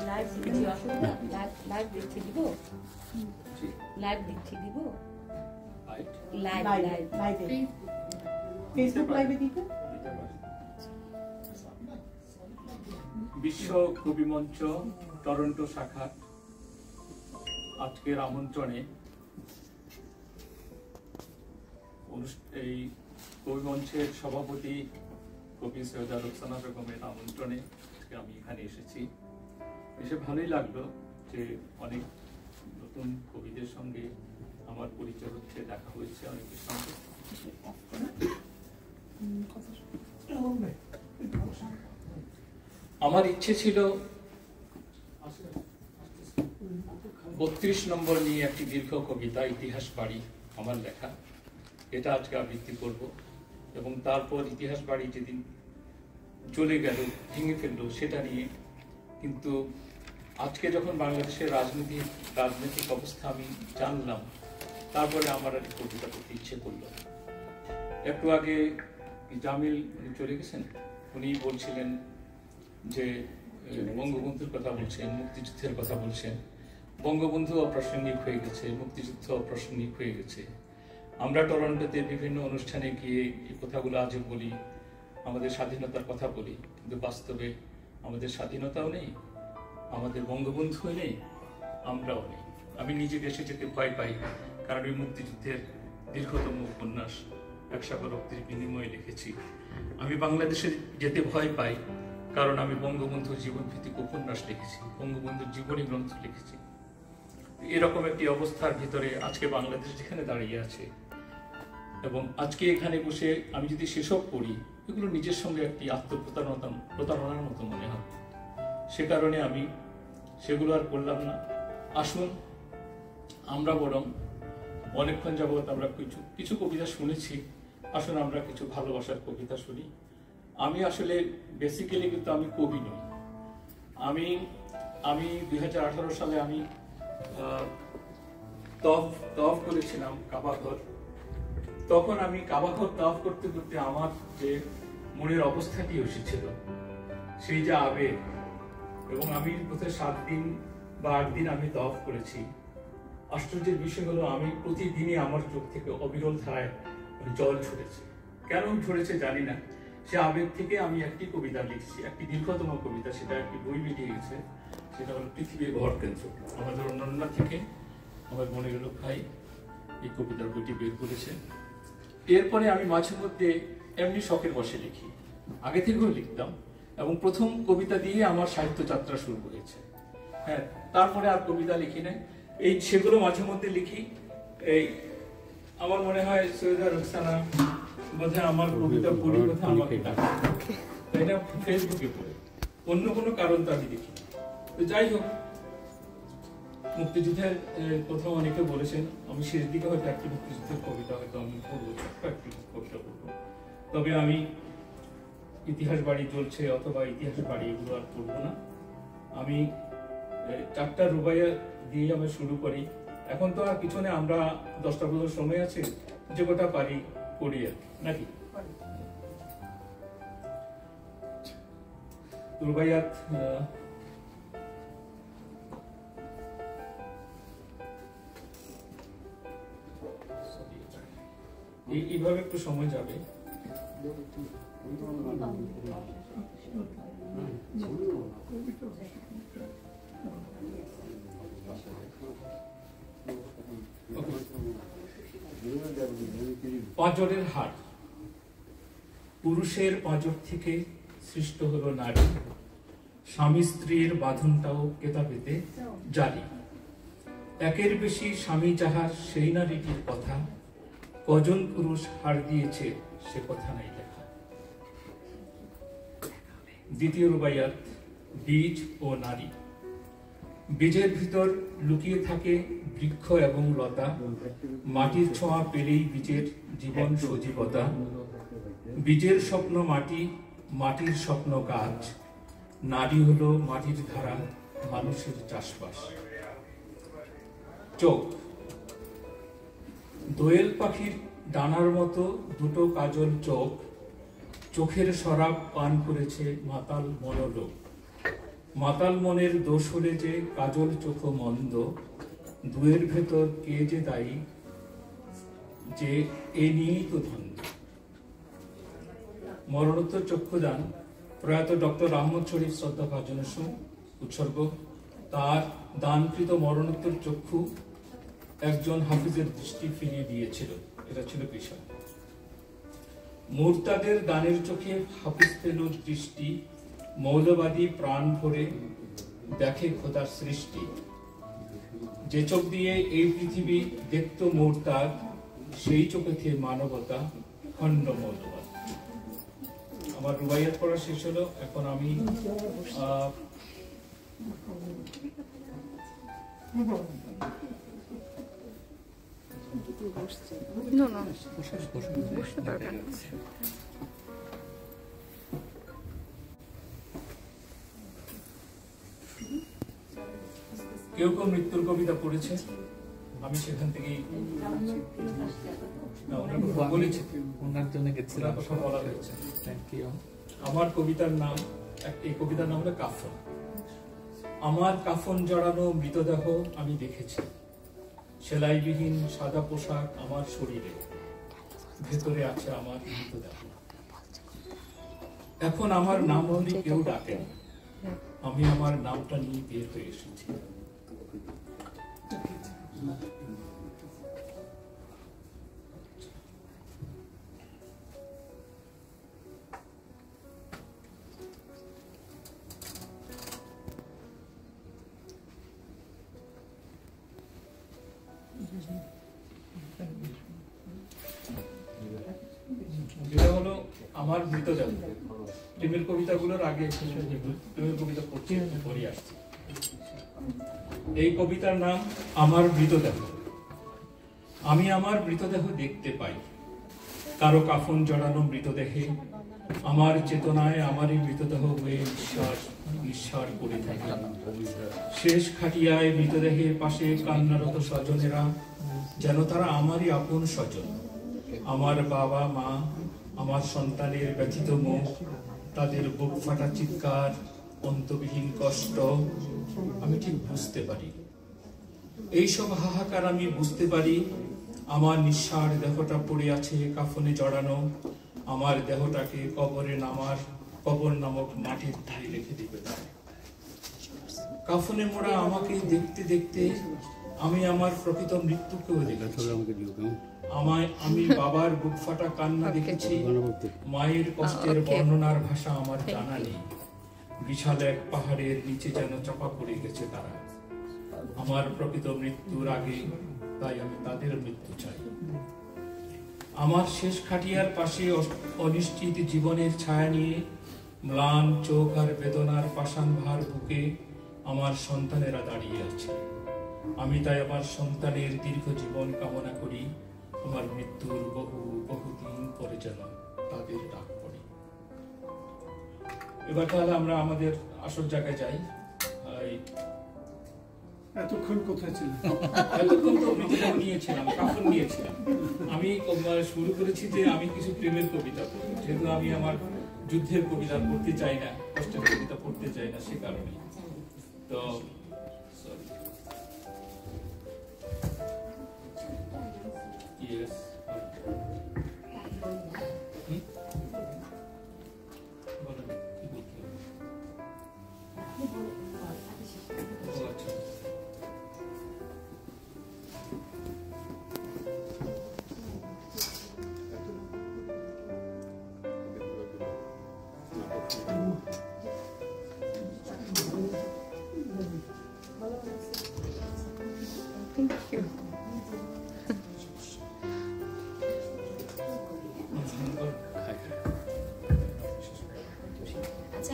লাইভ দিচ্ছি, অসুবিধা? লাইভ দিচ্ছি, দিব? লাইভ দিচ্ছি, দিব? লাইভ ফেসবুক লাইভে দিব। বিশ্ব কবি মঞ্চ টরন্টো শাখা আজকের আমন্ত্রণে এই কবি মঞ্চের সভাপতি কবি সৈয়দা রোকসানা বেগমের আমন্ত্রণে আমি এখানে এসেছি। এসে ভালোই লাগলো যে অনেক নতুন কবিদের সঙ্গে আমার পরিচয় হচ্ছে, দেখা হয়েছে অনেকের সঙ্গে। আমার ইচ্ছে ছিল 32 নম্বর নিয়ে একটি দীর্ঘ কবিতা, ইতিহাস বাড়ি আমার লেখা, এটা আজকে আবৃত্তি করব। এবং তারপর ইতিহাস বাড়ি যেদিন চলে গেল, ভেঙে ফেললো, সেটা নিয়ে। কিন্তু আজকে যখন বাংলাদেশের রাজনৈতিক অবস্থা আমি জানলাম, তারপরে আমার আর কবিতা করতে ইচ্ছে করলো। একটু আগে জামিল উনি চলে গেছেন, উনি বলছিলেন যে বঙ্গবন্ধুর কথা বলছেন, মুক্তিযুদ্ধের কথা বলছেন। বঙ্গবন্ধু অপ্রাসঙ্গিক হয়ে গেছে, মুক্তিযুদ্ধ অপ্রাসঙ্গিক হয়ে গেছে। আমরা টরন্টোতে বিভিন্ন অনুষ্ঠানে গিয়ে এই কথাগুলো আজও বলি, আমাদের স্বাধীনতার কথা বলি, কিন্তু বাস্তবে আমাদের স্বাধীনতাও নেই, আমাদের বঙ্গবন্ধুও নেই, আমরাও নেই। আমি নিজে দেশে যেতে ভয় পাই, কারণ এই মুক্তিযুদ্ধের দীর্ঘতম উপন্যাস 100 রক্তের বিনিময়ে লিখেছি। আমি বাংলাদেশে যেতে ভয় পাই, কারণ আমি বঙ্গবন্ধুর জীবনভিত্তিক উপন্যাস লিখেছি, বঙ্গবন্ধুর জীবনী গ্রন্থ লিখেছি। এরকম একটি অবস্থার ভিতরে আজকে বাংলাদেশ যেখানে দাঁড়িয়ে আছে, এবং আজকে এখানে বসে আমি যদি সেসব পড়ি, এগুলো নিজের সঙ্গে একটি প্রতারণার মতো মনে হয়। সে কারণে আমি সেগুলো আর করলাম না। আসুন আমরা বরং অনেকক্ষণ যাবৎ আমরা কিছু কবিতা শুনেছি, আসুন আমরা কিছু ভালোবাসার কবিতা শুনি। আমি আসলে বেসিক্যালি কিন্তু আমি কবি নই। আমি 2018 সালে আমি তওয়াফ করেছিলাম কাবাঘর। তখন আমি কাবাঘর তওয়াফ করতে করতে আমার যে মনের অবস্থাটি এসেছিল, সেই যে আবেগ, এবং আমি বোধহয় 7 দিন বা 8 দিন আমি তওয়াফ করেছি। আশ্চর্যের বিষয় হলো আমি প্রতিদিনই আমার চোখ থেকে অবিরল ধারায় জল ঝরেছে। কেন ঝরেছে জানি না। সে আবেগ থেকে আমি একটি কবিতা লিখছি, একটি দীর্ঘতম কবিতা, সেটা একটি বই বেরিয়ে গেছে, সেটা হলো পৃথিবীর ভর কেন্দ্র। আমাদের অন্যান্য থেকে আমার মনে গেল ভাই এই কবিতার বইটি বের করেছে। এরপরে আমি মাঝে মধ্যে এমনি শখের বসে লিখি, আগে থেকেও লিখতাম, এবং প্রথম কবিতা দিয়ে আমার সাহিত্য যাত্রা শুরু হয়েছে। হ্যাঁ, তারপরে আর কবিতা লিখি না। সেগুলো মাঝে মধ্যে লিখি। আমার মনে হয় সৈয়দা রুখসানা বোধহয় আমার কবিতা পড়ি, বোধহয় আমাকে ডাকে, তাই না, ফেসবুকে পড়ে, অন্য কোনো কারণ তো আমি দেখি। তো যাই হোক, মুক্তিযুদ্ধের কথা অনেকে বলেছেন, আমি শেষ দিকে হয়তো একটি মুক্তিযুদ্ধের কবিতা হয়তো আমি পড়বো, একটি কবিতা পড়বো। তবে আমি ইতিহাস বাড়ি চলছে অথবা ইতিহাস বাড়ি এগুলো আর পড়বো না। আমি 4টা রুবাইয়া দিয়ে আমি শুরু করি। এখন তো আর পিছনে আমরা 10টা পর্যন্ত সময় আছে, যে কটা পারি করি আর নাকি। রুবাইয়াত এইভাবে একটু সময় যাবে। পাঁজরের হাট। পুরুষের পাঁজর থেকে সৃষ্ট হলো নারী, স্বামী স্ত্রীর বাঁধনটাও কেতা পেতে জারি। একের বেশি স্বামী যাহার সেই নারীটির কথা, কজন পুরুষ হার দিয়েছে সে কথা নাই লেখা। দ্বিতীয় রুবাইয়াত, বীজ ও নারী। বীজের ভিতর লুকিয়ে থাকে বৃক্ষ এবং লতা, মাটির ছোঁয়া পেলেই বীজের জীবন সজীবতা। বীজের স্বপ্ন মাটি, মাটির স্বপ্ন গাছ, নারী হলো মাটির ধারা, মানুষের চাষবাস। চোখ। দোয়েল পাখির ডানার মতো দুটো কাজল চোখ, চোখের শরাব পান করেছে মাতাল মনোলোক। মাতাল মনের দোষ হলে যে কাজল চোখ মন্দ, দুয়ের ভেতর কে যে দায়ী, যে এ নিয়েই তো ধন্দ। মরণোত্তর চক্ষুদান। প্রয়াত ডক্টর আহমদ শরীফ শ্রদ্ধাভাজন উৎসর্গ। তার দানকৃত মরণোত্তর চক্ষু একজন হাফিজের দৃষ্টি ফিরিয়ে দিয়েছিল, এটা ছিল বিষয়। মুরতাদের দানের চোখে হাফিজ পেল দৃষ্টি, মৌলবাদী প্রাণ ভরে দেখে খোদার সৃষ্টি। যে চোখ দিয়ে এই পৃথিবী দেখতো মুরতাদ, সেই চোখে মানবতা খণ্ড মৌলবাদ। আমার রুবাইয়াত পড়া শেষ হলো। এখন আমি কেউ কেউ মৃত্যুর কবিতা পড়েছে, আমি সেখান থেকেই বলেছি, ওনার জন্য কথা বলা হয়েছে। আমার কবিতার নাম এই কবিতার নাম হলো কাফন। আমার কাফন জড়ানো মৃতদেহ আমি দেখেছি, সেলাইবিহীন সাদা পোশাক আমার শরীরে, ভেতরে আছে আমার মৃতদেহ। এখন আমার নাম বলে কেউ ডাকেন, আমি আমার নামটা নিয়ে বের হয়ে এসেছি। এটা হলো আমার মৃতদেহ। প্রেমের কবিতাগুলোর আগে প্রেমের কবিতা পড়ে আসছে। এই কবিতার নাম আমার মৃতদেহ। আমি আমার মৃতদেহ দেখতে পাই, কারো কাফন জড়ানো মৃতদেহে, আমার চেতনায় আমারই মৃতদেহ হয়ে নিঃশ্বাস করে থাকে। শেষ খাটিয়ায় মৃতদেহের পাশে কান্নারত স্বজনেরা, যেন তারা আমারই আপন স্বজন। আমার বাবা মা, আমার সন্তানের ব্যথিত মুখ, তাদের বুক ফাটা চিৎকার, অন্তবিহীন কষ্ট আমি ঠিক বুঝতে পারি। এইসব হাহাকার আমি বুঝতে পারি। আমার নিঃসার দেহটা পড়ে আছে কাফনে জড়ানো, আমার দেহটাকে কবর নামক মাটির ধারে রেখে দিবে তাই। কাফনে মোড়া আমাকে দেখতে দেখতে আমি আমার প্রকৃত মৃত্যুকেও দেখেছি। আমি বাবার বুক ফাটা কান্না দেখেছি, মায়ের কষ্টের বর্ণনার ভাষা আমার জানা নেই। বিশাল এক পাহাড়ের নিচে যেন চাপা পড়ে গেছে তারা আমার প্রকৃত মৃত্যুর আগে, তাই আমি তাদের মৃত্যু চাই। আমার শেষ খাটিয়ার পাশে অনিশ্চিত জীবনের ছায়া নিয়ে, ম্লান চোখ আর বেদনার পাষাণ ভার বুকে আমার সন্তানেরা দাঁড়িয়ে আছে। আমি তাই আমার সন্তানের দীর্ঘ জীবন কামনা করি। আমার মৃত্যুর বহুদিন পরে যেন তাদের ডাক পড়ে। এবার তাহলে আমরা আমাদের আসল জায়গায় যাই। এতক্ষণ কোথায় ছিল? এতক্ষণ তো মৃতদেহ নিয়েছিলাম, কাফন নিয়েছিলাম। আমি শুরু করেছি যে আমি কিছু প্রেমের কবিতা পড়ি, যেহেতু আমি আমার যুদ্ধের কবিতা পড়তে চাই না, কষ্টের কবিতা পড়তে চাই না, সে কারণে। তো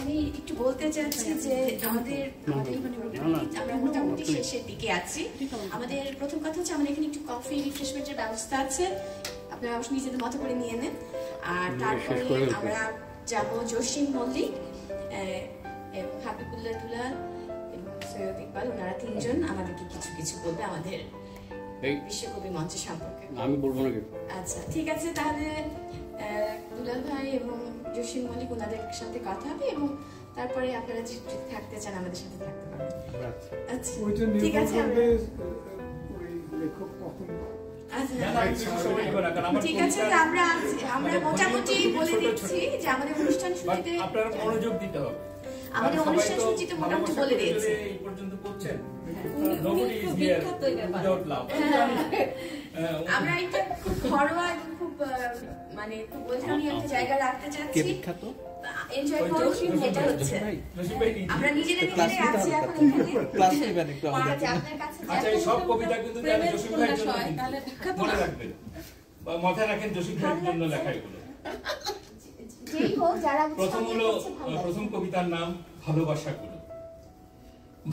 আমি একটু বলতে চাচ্ছি যে আমাদের আমরা মোটামুটি শেষের দিকে আছি। আমাদের প্রথম কথা হচ্ছে আমাদের এখানে একটু কফি রিফ্রেশমেন্টের ব্যবস্থা আছে, আপনারা অবশ্যই নিজেদের মতো করে নিয়ে নেন। আর তারপরে আমরা যাব জসিম মল্লিক, হাবিবুল্লাহ দুলাল এবং সৈয়দ ইকবাল, ওনারা তিনজন আমাদেরকে কিছু কিছু বলবে আমাদের বিশ্বকবি মঞ্চ সম্পর্কে। আমি বলবো না। আচ্ছা ঠিক আছে, তাহলে দুলাল ভাই এবং জসিম মল্লিক ওনাদের সাথে কথা হবে এবং তারপরে আপনারা যদি থাকতে চান আমাদের সাথে থাকতে পারেন। আচ্ছা ঠিক আছে, ঠিক আছে। আমরা মোটামুটি বলে দিচ্ছি যে আমাদের অনুষ্ঠান সূচিতে আপনারা মনোযোগ দিতে হবে। আমাদের অনুষ্ঠান সূচিতে মোটামুটি বলে দিয়েছি। এই পর্যন্ত করছেন, আমরা এটা খুব ঘরোয়া এবং খুব মানে খুব ওয়েলকামিং একটা জায়গা রাখতে চাচ্ছি। এনজয় করুন, এটা হচ্ছে আমরা নিজেরাই আছি এখন এখানে। আচ্ছা, এই সব কবিতা কিন্তু জসিম ভাইয়ের জন্য মনে রাখবেন বা মাথায় রাখেন, জসিম ভাইয়ের জন্য লেখা এগুলো। প্রথম কবিতার নাম ভালোবাসাগুলো।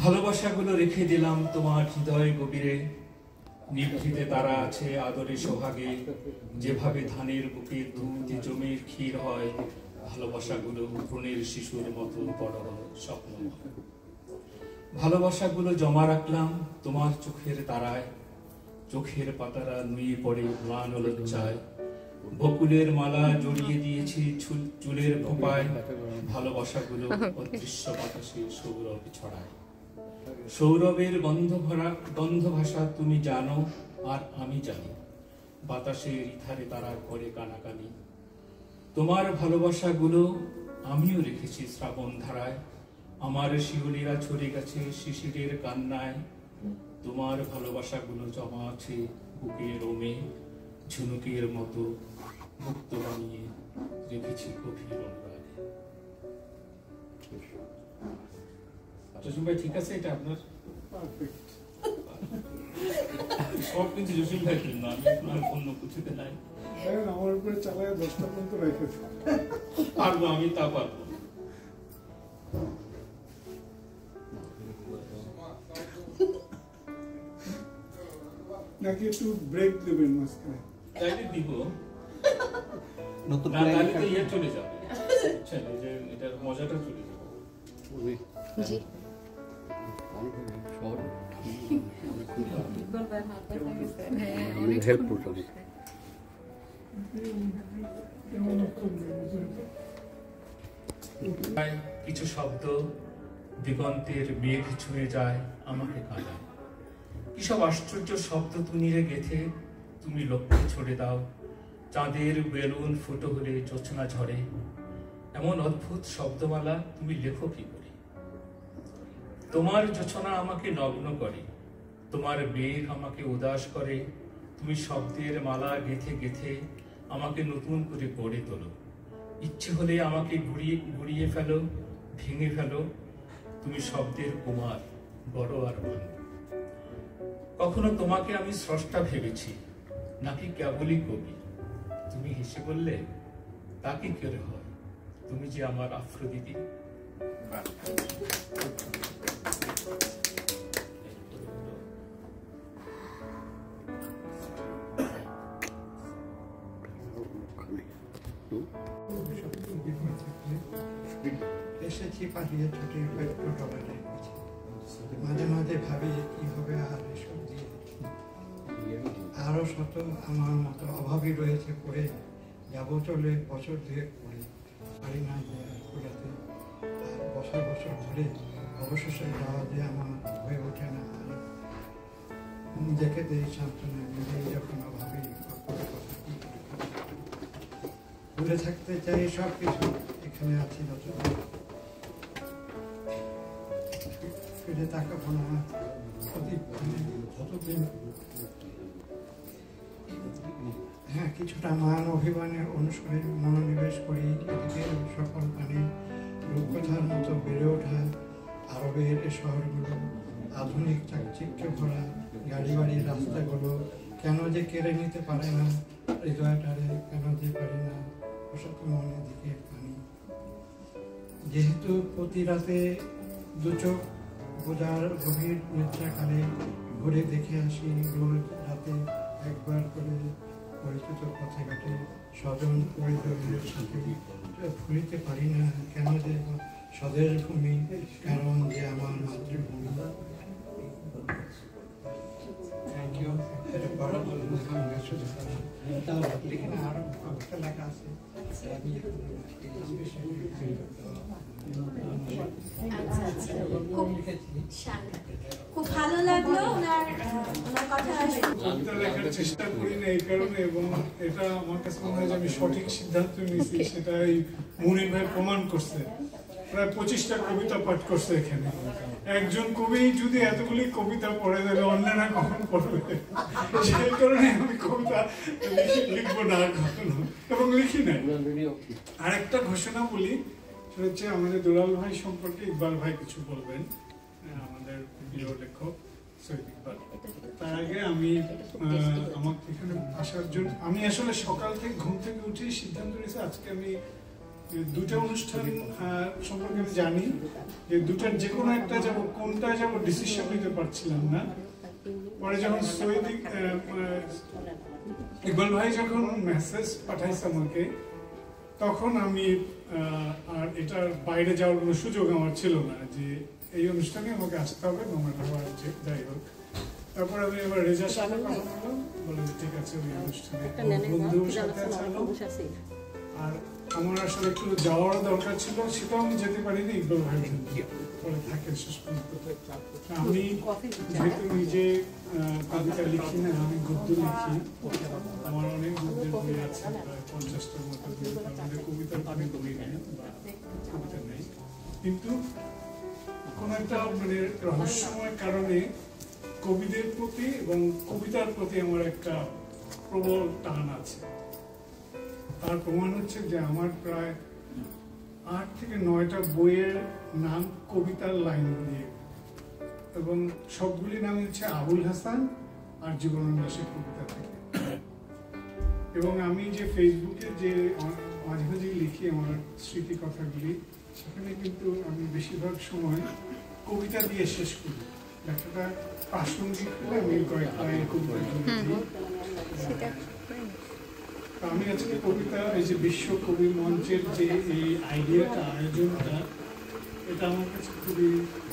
ভালোবাসাগুলো রেখে দিলাম তোমার হৃদয় গভীরে, নিভৃতে তারা আছে আদরে সোহাগে, যেভাবে ধানের বুকে দুধ জমির ক্ষীর হয়, ভালোবাসাগুলো ভ্রূণের শিশুর মতো বড় স্বপ্ন। ভালোবাসাগুলো জমা রাখলাম তোমার চোখের তারায়, চোখের পাতারা নুয়ে পড়ে ম্লান লজ্জায়, বকুলের মালা জড়িয়ে দিয়েছি চুলের খোপায়, ভালোবাসাগুলো অদৃশ্য বাতাসে সৌরভ ছড়ায়। সৌরভের গন্ধ ভাষা তুমি জানো আর আমি জানি, বাতাসের ইথারে তারা করে কানাকানি। তোমার ভালোবাসাগুলো আমিও রেখেছি শ্রাবণ ধারায়, আমার শিউলিরা ছড়ে গেছে শিশিরের কান্নায়। তোমার ভালোবাসাগুলো জমা আছে বুকের রোমে, ঝুনুকের মতো মুক্ত বানিয়ে রেখেছি গভীর অনুরাগে। জসিম ভাই ঠিক আছে এটা আপনার? সব কিন্তু জসিম ভাই জন্য, আমি আপনার অন্য কিছুতে নাই। আমার উপরে চালায় 10টা পর্যন্ত রেখেছে। পারবো, আমি তা পারবো। নাকি একটু ব্রেক দেবেন মাঝখানে? তাইলে দিব, নতুন না তাহলে তো ইয়ে চলে যাবে, বুঝছেন, যে এটার মজাটা চলে যাবে। জি কিছু শব্দ দিগন্তের মেঘ ছুঁয়ে যায় আমাকে কাঁদায়। কিসব আশ্চর্য শব্দ তুনিরে গেথে তুমি লক্ষ্যে ছড়ে দাও, চাঁদের বেলুন ফুটো হলে জোছনা ঝরে। এমন অদ্ভুত শব্দমালা তুমি লেখো কি করে? তোমার জোছনা আমাকে নগ্ন করে, তোমার মেঘ আমাকে উদাস করে। তুমি শব্দের মালা গেথে গেথে আমাকে নতুন করে গড়ে তোলো। ইচ্ছে হলে আমাকে গুড়িয়ে ফেলো, ভেঙে ফেলো। তুমি শব্দের কুমার, বড় আর মান। কখনো তোমাকে আমি স্রষ্টা ভেবেছি, নাকি কেবলই কবি? তুমি হেসে বললে তা কি করে হয়, তুমি যে আমার আফ্রোদিদি। এসেছি পালিয়ে ছুটে পেট্রো ডলারে, মাঝে মাঝে ভাবি কি হবে আর এসব দিয়ে। আরো শত আমার মতো অভাবী রয়েছে পড়ে, যাবো চলে বছর দুয়েক পরে, পারি না যে আর কুলাতে। আর বছর বছর ধরে অবশেষে যাওয়া যে আমার হয়ে ওঠে না। আর নিজেকে দেই সান্ত্বনা, নিজেই যখন অভাবী কথা কি ভুলে থাকতে চাই সব কিছু, এখানে আছি যতদিন। ফিরে তাকাবো না যতদিন। হ্যাঁ, কিছুটা মান অভিমানের অনুসারে মনোনিবেশ করি। এদিকে সকল পানি রূপকথার মতো বেড়ে ওঠা আরবের এ শহরগুলো, আধুনিক চাকচিক্য ভরা গাড়ি বাড়ির রাস্তাগুলো কেন যে কেড়ে নিতে পারে না হৃদয়টারে, কেন যে পারি না অসত মনের দিকে পানি। যেহেতু প্রতি রাতে দুচোখ বোঝার গভীর নিদ্রাকালে ঘুরে দেখে আসি রোজ রাতে একবার করে পরিচিত পথে ঘাটে, স্বজন পরিজনের সাথে ফুরিতে পারি না কেন যে স্বদেশ ভূমি, কারণ যে আমার মাতৃভূমি। Thank you. আরো একটা লেখা আছে, খুব ভালো লাগলো ওনার কথা। কবিতা লেখার চেষ্টা করি না এই কারণে, এবং এটা আমার কাছে মনে হয় যে আমি সঠিক সিদ্ধান্ত নিয়েছি, সেটা এই মুনির ভাই প্রমাণ করছে। প্রায় 25টা কবিতা পাঠ করছে এখানে। একজন কবি যদি এতগুলি কবিতা পড়ে দেবে, অন্যরা কখন পড়বে? সেই কারণে আমি কবিতা লিখবো না কখনো, এবং লিখি না। আরেকটা ঘোষণা বলি, সেটা হচ্ছে আমাদের দুলাল ভাই সম্পর্কে ইকবাল ভাই কিছু বলবেন, আমাদের প্রিয় লেখক সৈয়দ ইকবাল। তার আগে আমি আমার এখানে আসার জন্য, আমি আসলে সকাল থেকে ঘুম থেকে উঠে সিদ্ধান্ত নিয়েছি আজকে আমি দুটা অনুষ্ঠান সম্পর্কে আমি জানি যে দুটার যে কোনো একটা যাবো, কোনটা যাবো ডিসিশন নিতে পারছিলাম না। পরে যখন সৈয়দ ইকবাল ভাই যখন মেসেজ পাঠাইছে আমাকে, তখন আমি আর এটার বাইরে যাওয়ার কোনো সুযোগ আমার ছিল না, যে এই অনুষ্ঠানে আমাকে আসতে হবে, যাই হোক। তারপর আমি এবার রেজার সাথে কথা বললাম, বলে যে ঠিক আছে ওই অনুষ্ঠানে বন্ধুর সাথে আছে। আর আমার আসলে একটু যাওয়ার দরকার ছিল, সেটাও আমি যেতে পারিনি ইকবাল ভাইয়ের জন্য, পরে থাকে শেষ পর্যন্ত। আমি যেহেতু নিজে কবিতা লিখি না, আমি গদ্য লিখি, আমার অনেক গদ্যের বই আছে, প্রায় 50টার মতো বই। আমাদের কবিতার আমি বই নেই বা কবিতা নেই, কিন্তু কোন একটা মানে রহস্যময় কারণে কবিদের প্রতি এবং কবিতার প্রতি আমার একটা প্রবল টান আছে। তার প্রমাণ হচ্ছে যে আমার প্রায় 8 থেকে 9টা বইয়ের নাম কবিতার লাইন দিয়ে, এবং সবগুলি নাম হচ্ছে আবুল হাসান আর জীবনানন্দের কবিতা থেকে। এবং আমি যে ফেসবুকে যে মাঝে মাঝে লিখি আমার স্মৃতি কথাগুলি, সেখানে কিন্তু আমি বেশিরভাগ সময় কবিতা দিয়ে শেষ করি। লেখাটা প্রাসঙ্গিক হলে আমি কয়েকটা কবিতা আমি আজকে কবিতা, এই যে বিশ্ব কবি মঞ্চের যে এই আইডিয়াটা, আয়োজনটা, এটা আমার কাছে খুবই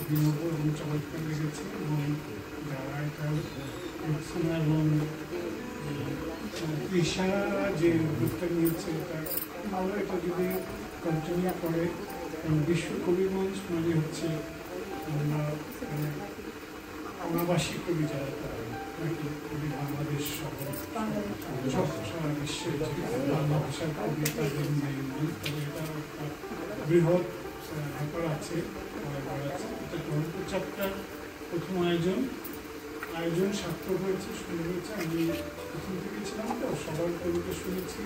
বিনোদ এবং চমৎকার লেগেছে। এবং যারা এটা রচনা এবং পেশারা যে উদ্যোগটা নিয়েছে, এটা ভালো, এটা যদি কন্টিনিউ করে। বিশ্ব কবি মঞ্চ মানে হচ্ছে আমরা অনাবাসী কবি যারা, নাকি কবি বাংলাদেশ সহ সারা বিশ্বের বাংলা ভাষার কবি তাদের নেই, তবে এটা একটা বৃহৎ ব্যাপার আছে। এটা রংপুর চ্যাপ্টার প্রথম আয়োজন সার্থক হয়েছে, শুরু হয়েছে। আমি প্রথম থেকে ছিলাম তো, সবার কবিতা শুনেছি,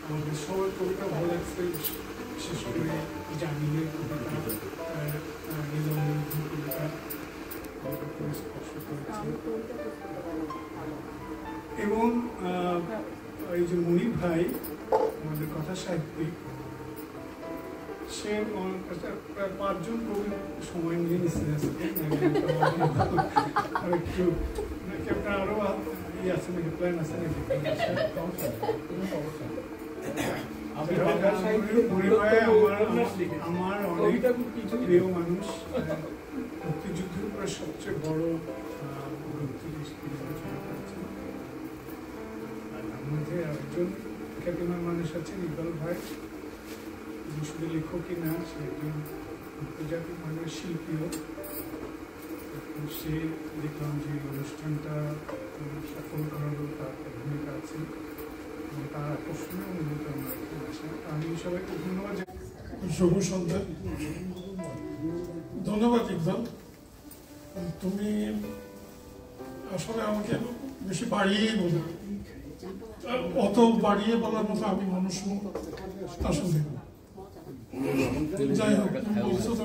আমাদের সবার কবিতা ভালো লাগছে, বিশেষ করে জামিনের কবিতা, কবিতা স্পর্শ করেছে। এবং এই যে মনির ভাই আমাদের কথা সাহিত্যিক, সে প্রায় 5 জন কবি সময় নিয়ে নিচ্ছে একটু নাকি আপনার আরো ইয়ে আছে নাকি, প্ল্যান আছে নাকি? আমার অনেক প্রিয় মানুষ, মুক্তিযুদ্ধের পরে সবচেয়ে বড় তার মধ্যে একজন খ্যাতিমান মানুষ আছেন ইকবাল ভাই, শুধু লেখকই না, সে একজন আন্তর্জাতিক মানের শিল্পীও। সে দেখলাম যে অনুষ্ঠানটা সফল করারও তার ভূমিকা আছে, এবং তার আকর্ষণীয় মূলত আমার একটু আসে। আমি সবাইকে ধন্যবাদ। শুভ সন্ধ্যা। ধন্যবাদ ইকবাল, তুমি আসলে আমাকে বেশি বাড়িয়েই বলো, অত বাড়িয়ে বলার মতো আমি মানুষ আসলে। যাই হোক, তুমি বলছো তো,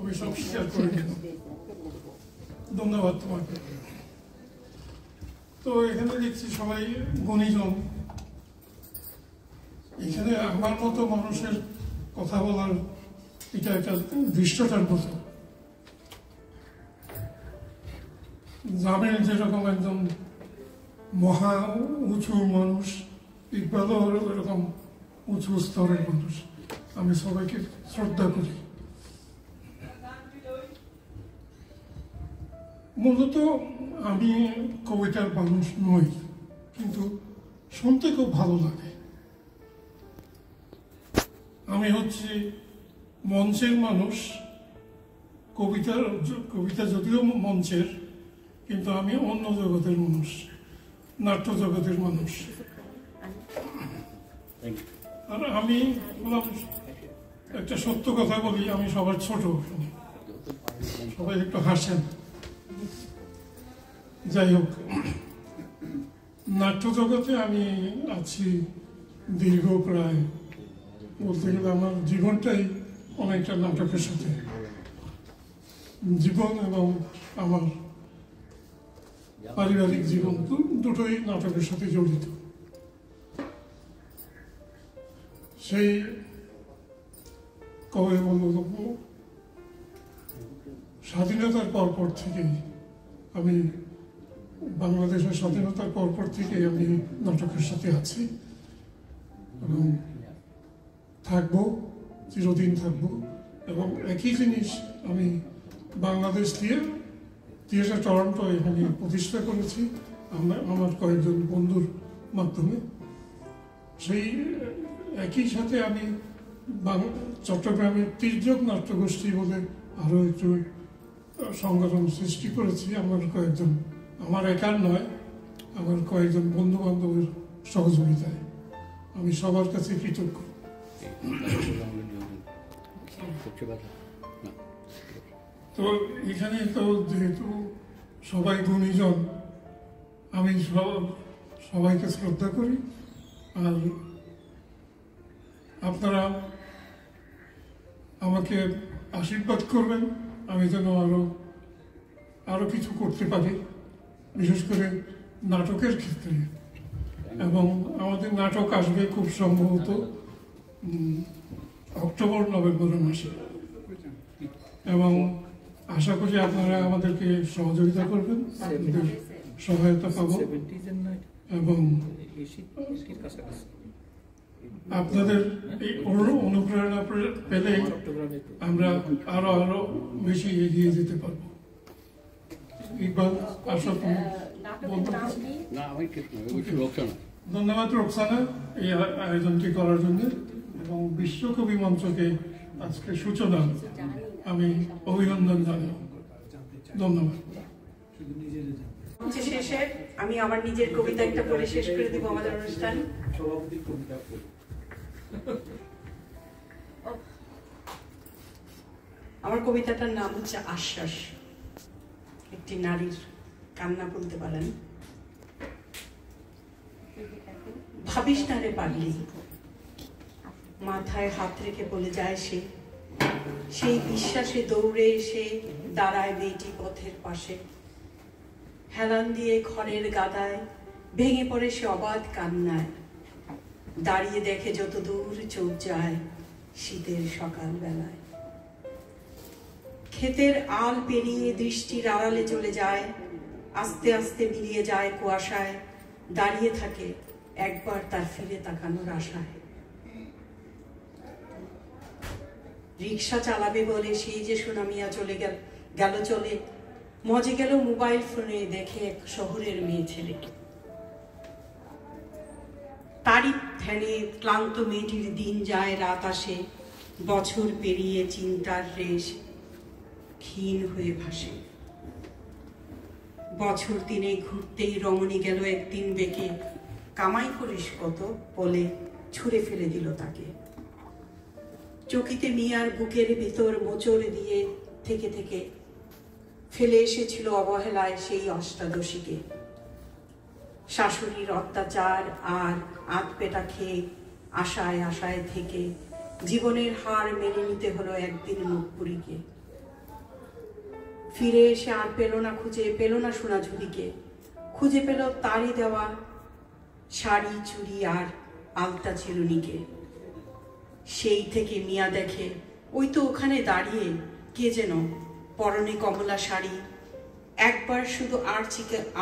আমি সব স্বীকার করে নিলাম। ধন্যবাদ তোমাকে। তো এখানে দেখছি সবাই গুণীজন, এখানে আমার মতো মানুষের কথা বলার এটা একটা দৃশ্যটার মতো। জামিন যেরকম একজন মহা উঁচু মানুষ, ইকবালও এরকম উঁচু স্তরের মানুষ। আমি সবাইকে শ্রদ্ধা করি। মূলত আমি কবিতার মানুষ নই, কিন্তু শুনতে খুব ভালো লাগে। আমি হচ্ছি মঞ্চের মানুষ, কবিতা যদিও মঞ্চের, কিন্তু আমি অন্য জগতের মানুষ, নাট্য জগতের মানুষ। আর আমি একটা সত্য কথা বলি, আমি সবার ছোট, সবাই একটু হাসেন। যাই হোক, নাট্য জগতে আমি আছি দীর্ঘ, প্রায় বলতে গেলে আমার জীবনটাই অনেকটা নাটকের সাথে, জীবন এবং আমার পারিবারিক জীবন দুটোই নাটকের সাথে জড়িত। সেই কবে বলবো, স্বাধীনতার পরপর থেকেই আমি, বাংলাদেশের স্বাধীনতার পরপর থেকেই আমি নাটকের সাথে আছি এবং থাকবো, চিরদিন থাকবো। এবং একই জিনিস আমি বাংলাদেশ দিয়ে থিয়েটার টরন্টো এখানে প্রতিষ্ঠা করেছি আমার কয়েকজন বন্ধুর মাধ্যমে। সেই একই সাথে আমি চট্টগ্রামের তির্যক নাট্যগোষ্ঠী বলে আরও একটু সংগঠন সৃষ্টি করেছি আমার একার নয়, আমার কয়েকজন বন্ধু বান্ধবের সহযোগিতায়। আমি সবার কাছে কৃতজ্ঞ। তো এখানে তো যেহেতু সবাই গুণীজন, আমি সবাইকে শ্রদ্ধা করি। আর আপনারা আমাকে আশীর্বাদ করবেন আমি যেন আরো কিছু করতে পারি, বিশেষ করে নাটকের ক্ষেত্রে। এবং আমাদের নাটক আসবে খুব সম্ভবত অক্টোবর-নভেম্বর মাসে, এবং আশা করি আপনারা আমাদেরকে সহযোগিতা করবেন, আপনাদের সহায়তা পাবো, এবং আপনাদের এই অনুপ্রেরণা পেলে আমরা আরো বেশি এগিয়ে যেতে পারবো। ইকবাল, আশা করি ধন্যবাদ রোকসানা এই আয়োজনটি করার জন্য, এবং বিশ্বকবি মঞ্চকে আজকে সূচনা আমি অভিনন্দন জানাই। ধন্যবাদ। শেষে আমি আমার নিজের কবিতা একটা পড়ে শেষ করে দিব আমাদের অনুষ্ঠান। আমার কবিতাটার নাম হচ্ছে আশ্বাস। একটি নারীর কান্না বলতে পারেন। ভাবিস না রে পাগলি, মাথায় হাত রেখে বলে যায় সে, সেই বিশ্বাসে দৌড়ে এসে দাঁড়ায় মেয়েটি পথের পাশে। হেলান দিয়ে খড়ের গাদায় ভেঙে পড়ে সে অবাধ কান্নায়। দাঁড়িয়ে দেখে যত দূর চোখ যায় শীতের সকাল বেলায়। ক্ষেতের আল পেরিয়ে দৃষ্টির আড়ালে চলে যায়, আস্তে আস্তে মিলিয়ে যায় কুয়াশায়। দাঁড়িয়ে থাকে একবার তার ফিরে তাকানোর আশায়। রিক্সা চালাবে বলে সেই যে সুনামিয়া চলে গেল চলে, মজে গেল মোবাইল ফোনে দেখে এক শহরের মেয়ে ছেলে। তারই ধ্যানে ক্লান্ত মেয়েটির দিন যায় রাত আসে, বছর পেরিয়ে চিন্তার রেশ ক্ষীণ হয়ে ভাসে। বছর দিনে ঘুরতেই রমণী গেল একদিন বেঁকে, কামাই করিস কত বলে ছুঁড়ে ফেলে দিল তাকে। চকিতে মিয়ার বুকের ভিতর মোচড় দিয়ে থেকে থেকে ফেলে এসেছিল অবহেলায় সেই অষ্টাদশীকে। শাশুড়ির অত্যাচার আর আধপেটা খেয়ে আশায় আশায় থেকে জীবনের হার মেনে নিতে হলো একদিন মুখপুরীকে। ফিরে এসে আর পেল না সোনাঝুরিকে, খুঁজে পেল তারই দেওয়া শাড়ি চুড়ি আর আলতা চিরুনিকে। সেই থেকে মিয়া দেখে ওই তো ওখানে দাঁড়িয়ে কে যেন, পরনে কমলা শাড়ি। একবার শুধু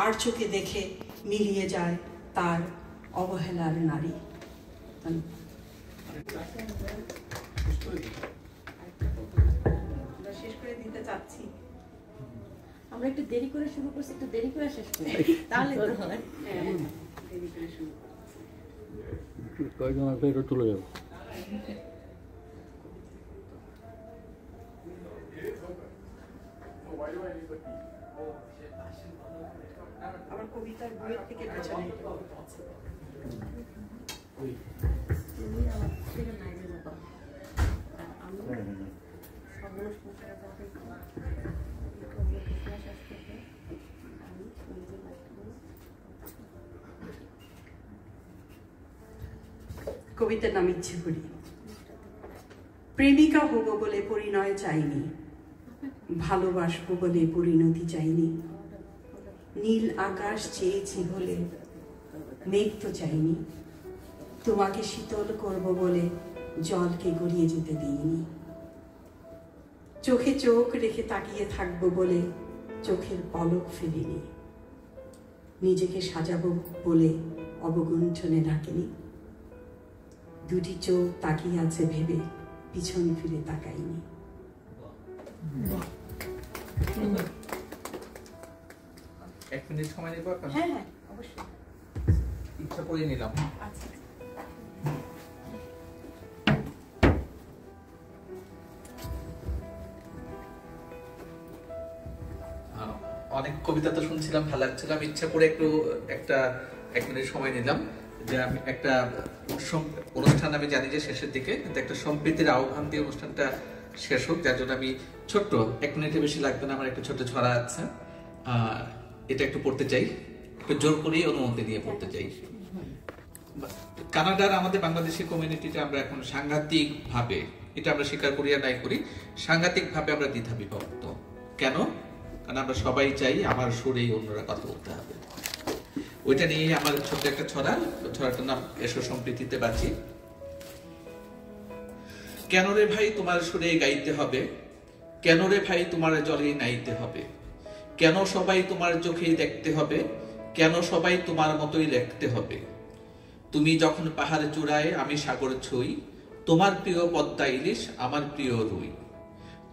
আর চোখে দেখে মিলিয়ে যায় তার অবহেলার নারী। শেষ করে দিতে চাচ্ছি। আমরা একটু দেরি করে শুরু করছি, একটু দেরি করে শেষ করি, তাহলে তো হয়। দেরি করে শুরু কয়েকজন আসলে এটা চলে যাবে। আমার কবিতার বইয়ের থেকে পেছনে কবিতার নাম ইচ্ছে করি। প্রেমিকা হব বলে পরিণয় চাইনি, ভালোবাসবো বলে পরিণতি চাইনি। নীল আকাশ চেয়েছি বলে মেঘ তো চাইনি, তোমাকে শীতল করব বলে জলকে গড়িয়ে যেতে দিইনি। চোখে চোখ রেখে তাকিয়ে থাকবো বলে চোখের পলক ফেলিনি। নিজেকে সাজাবো বলে অবগুণ্ঠনে ডাকিনি। দুটি চোখ তাকিয়ে আছে ভেবে পিছন ফিরে তাকাইনি। 1 মিনিট সময় নেব আপনার? হ্যাঁ হ্যাঁ অবশ্যই, ইচ্ছা করে নিলাম। আচ্ছা অনেক কবিতা তো শুনছিলাম, ভালো লাগছিল। আমি ইচ্ছা করে একটু 1 মিনিট সময় নিলাম যে আমি একটা অনুষ্ঠান, আমি জানি যে শেষের দিকে, কিন্তু একটা সম্প্রীতির আহ্বান দিয়ে অনুষ্ঠানটা শেষ হোক, যার জন্য আমি ছোট্ট 1 মিনিটের বেশি লাগবে না, আমার একটা ছোট্ট ছড়া আছে, এটা একটু পড়তে চাই, একটু জোর করেই অনুমতি দিয়ে পড়তে চাই। কানাডার আমাদের বাংলাদেশি কমিউনিটিতে আমরা এখন সাংঘাতিক ভাবে, এটা আমরা স্বীকার করি আর নাই করি, সাংঘাতিক ভাবে আমরা দ্বিধা বিভক্ত। কেন? কারণ আমরা সবাই চাই আমার সুরেই অন্যরা কথা বলতে হবে। ওইটা নিয়ে আমার ছোট্ট একটা ছড়াটার নাম এসো সম্প্রীতিতে বাঁচি। কেন রে ভাই তোমার সুরে গাইতে হবে, কেন রে ভাই তোমার জলে নাইতে হবে, কেন সবাই তোমার চোখেই দেখতে হবে, কেন সবাই তোমার মতোই লিখতে হবে। তুমি যখন পাহাড় চূড়ায় আমি সাগর ছুঁই, তোমার প্রিয় পদ্মা ইলিশ আমার প্রিয় রুই,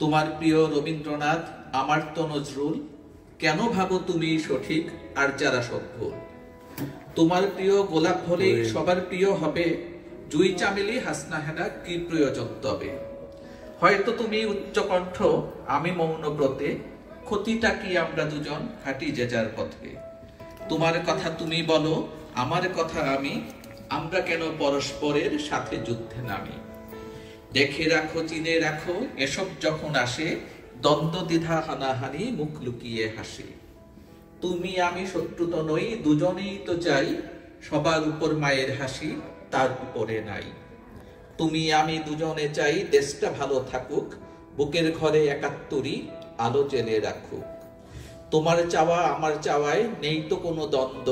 তোমার প্রিয় রবীন্দ্রনাথ আমার তো নজরুল, কেন ভাবো তুমি সঠিক আর যারা সব ভুল। তোমার প্রিয় গোলাপ হলে সবার প্রিয় হবে, জুই চামেলি হাসনা হেনা কি প্রয়োজন তবে। হয়তো তুমি উচ্চকণ্ঠ আমি মৌন ব্রতে, ক্ষতিটা কি আমরা দুজন হাঁটি যে যার পথে। তোমার কথা তুমি বলো আমার কথা আমি, আমরা কেন পরস্পরের সাথে যুদ্ধে নামি। দেখে রাখো চিনে রাখো এসব যখন আসে, দ্বন্দ্ব দ্বিধা হানাহানি মুখ লুকিয়ে হাসে। তুমি আমি শত্রু তো নই, দুজনেই তো চাই, সবার উপর মায়ের হাসি তার উপরে নাই। তুমি আমি দুজনে চাই দেশটা ভালো থাকুক, বুকের ঘরে ৭১ আলো জেলে রাখুক। তোমার চাওয়া আমার চাওয়ায় নেই তো কোনো দ্বন্দ্ব,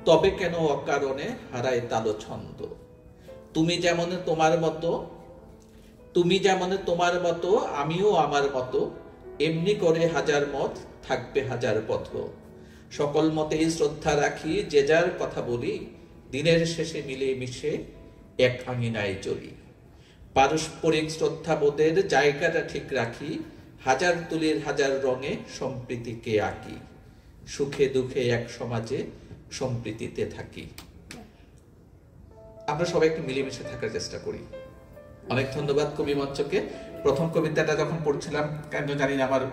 তবে কেন অকারণে হারায় তালো ছন্দ। তুমি যেমন তোমার মতো আমিও আমার মতো, এমনি করে হাজার মত থাকবে হাজার পথ। সকল মতেই শ্রদ্ধা রাখি যে যার কথা বলি, দিনের শেষে মিলে মিশে এক আঙিনায় চলি। পারস্পরিক শ্রদ্ধাবোধের জায়গাটা ঠিক রাখি, হাজার তুলির হাজার রঙে সম্প্রীতিকে আঁকি। সুখে দুঃখে এক সমাজে সম্প্রীতিতে থাকি। আমরা সবাই একটু মিলেমিশে থাকার চেষ্টা করি। অনেক ধন্যবাদ কবি মঞ্চকে। প্রথম কবিতাটা যখন পড়ছিলাম কেন জানি না আমার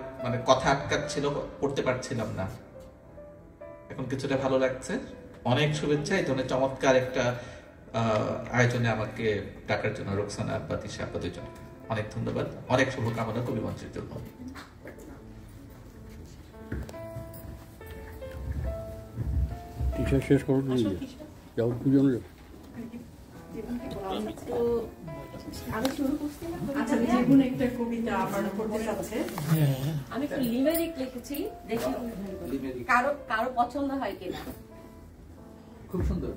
কথা আটকাচ্ছিল, পড়তে পারছিলাম না। এখন কিছুটা ভালো লাগছে। অনেক শুভেচ্ছা এই ধরনের চমৎকার একটা আয়োজনে আমাকে ডাকার জন্য রোকসানা আব্বা, তিশা আপা দুজন অনেক ধন্যবাদ। অনেক শুভকামনা কবি মঞ্চের জন্য। শেষ করুন, যাও দুজন। আচ্ছা, যেকোনো একটা কবিতা আপনারা পড়তে চাচ্ছে। আমি একটু লিমেরিক লিখেছি, দেখি কারো পছন্দ হয় কিনা। খুব সুন্দর।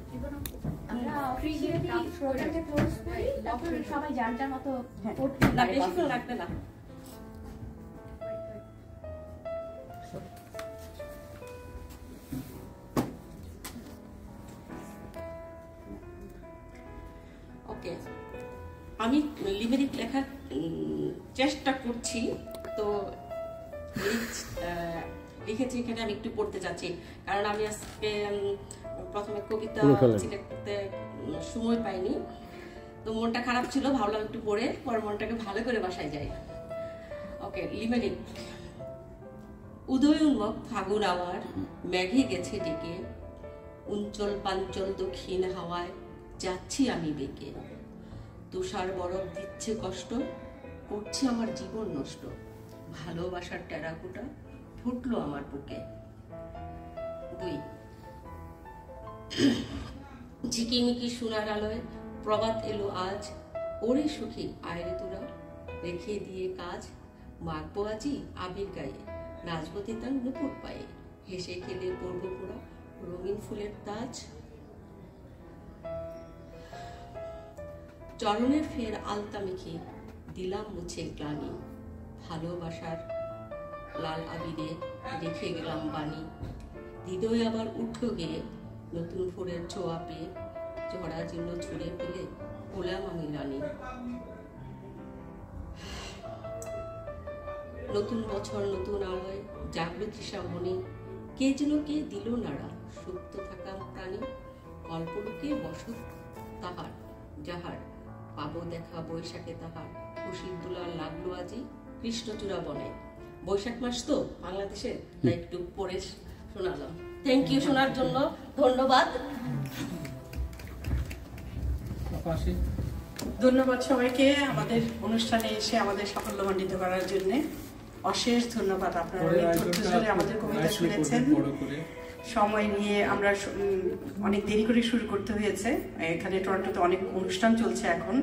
আমরা অফিসিয়ালি প্রোগ্রামটা ক্লোজ করি, তারপর সবাই যার যার মতো পড়তে না, বেশিক্ষণ লাগবে না। ওকে, আমি লিমেরিক লেখার চেষ্টা করছি, তো লিখেছি এখানে। আমি একটু পড়তে চাচ্ছি, কারণ আমি আজকে প্রথমে কবিতা সিলেক্ট করতে সময় পাইনি, তো মনটা খারাপ ছিল, ভাবলাম একটু পড়ে পরে মনটাকে ভালো করে বাসায় যাই। ওকে, লিমেরিক। উদয় উন্মুখ ফাগুন আওয়ার মেঘে গেছে ডেকে, উঞ্চল পাঞ্চল দক্ষিণ হাওয়ায় যাচ্ছি আমি বেঁকে। তুষার বরফ দিচ্ছে কষ্ট, করছে আমার জীবন নষ্ট। ভালোবাসার টেরাকোটা ফুটলো আমার বুকে। 2 ঝিকিমিকি সোনার আলোয় প্রভাত এলো আজ, ওরে সুখী আয়রে তোরা রেখে দিয়ে কাজ। মাখবো আজি আবির গায়ে, নাচবতী তার নুপুর পায়ে, হেসে খেলে পড়বো পোড়া রঙিন ফুলের তাজ। চরণের ফের আলতা মেখে দিলাম মুছে গ্লানি, ভালোবাসার লাল আবিরে রেখে গেলাম বাণী। হৃদয় আবার উঠল গেয়ে নতুন ফুলের ছোঁয়া পেয়ে, ঝরা জীর্ণ ছুঁড়ে ফেলে হলাম আমি রানী। নতুন বছর নতুন আলোয় জাগলো তৃষা মনে, কে যেন কে দিল নাড়া, সুপ্ত থাকা প্রাণী, কল্পরূপে বসত তাহার, যাহার পাবো দেখা বৈশাখে তাহার, খুশির দুলার লাগলো আজি কৃষ্ণচূড়া বনে। বৈশাখ মাস তো বাংলাদেশে, তাই একটু পড়ে শোনালাম। থ্যাংক ইউ শোনার জন্য, ধন্যবাদ। ধন্যবাদ সবাইকে আমাদের অনুষ্ঠানে এসে আমাদের সাফল্যমণ্ডিত করার জন্য। অশেষ ধন্যবাদ। আপনারা অনেক ধৈর্য ধরে আমাদের কবিতা শুনেছেন। সময় নিয়ে আমরা অনেক দেরি করে শুরু করতে হয়েছে, এখানে টরন্টোতে অনেক অনুষ্ঠান চলছে এখন,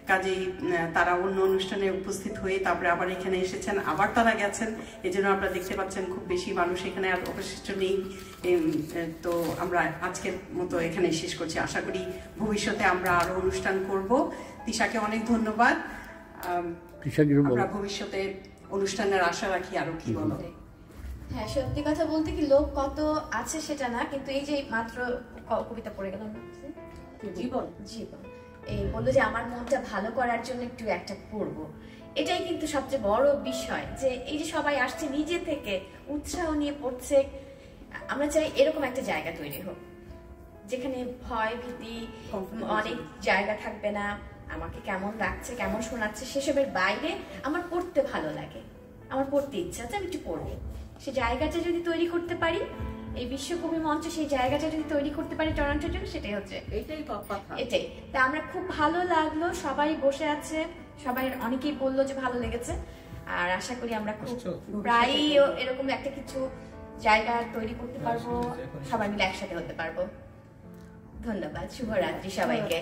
কাজেই তারা অন্য অনুষ্ঠানে উপস্থিত হয়ে তারপরে আবার এখানে এসেছেন, আবার তারা গেছেন। এই জন্য আপনারা দেখতে পাচ্ছেন খুব বেশি মানুষ এখানে আর অবশিষ্ট নেই। তো আমরা আজকের মতো এখানে শেষ করছি। আশা করি ভবিষ্যতে আমরা আরো অনুষ্ঠান করব। তিশাকে অনেক ধন্যবাদ। আমরা ভবিষ্যতে অনুষ্ঠানের আশা রাখি। আরো কি বলো? হ্যাঁ, সত্যি কথা বলতে কি লোক কত আছে সেটা না, কিন্তু এই যে মাত্র কবিতা পড়ে গেলাম, জীবন জীবন এই বললো যে আমার মনটা ভালো করার জন্য একটু একটা পড়বো। এটাই কিন্তু সবচেয়ে বড় বিষয়, যে এই যে সবাই আসছে নিজে থেকে উৎসাহ নিয়ে পড়ছে। আমরা চাই এরকম একটা জায়গা তৈরি হোক যেখানে ভয় ভীতি অনেক জায়গা থাকবে না। আমাকে কেমন লাগছে, কেমন শোনাচ্ছে সেসবের বাইরে আমার পড়তে ভালো লাগে, আমার পড়তে ইচ্ছা আছে, আমি একটু পড়বো। সে জায়গাটা যদি তৈরি করতে পারি, এই বিশ্বকবি মঞ্চ সেই জায়গাটা যদি তৈরি করতে পারি টরন্টোর জন্য, সেটাই হচ্ছে এটাই। তা আমরা খুব ভালো লাগলো, সবাই বসে আছে, সবাই অনেকেই বললো যে ভালো লেগেছে। আর আশা করি আমরা খুব প্রায়ই এরকম একটা কিছু জায়গা তৈরি করতে পারবো, সবাই মিলে একসাথে হতে পারবো। ধন্যবাদ, শুভরাত্রি সবাইকে।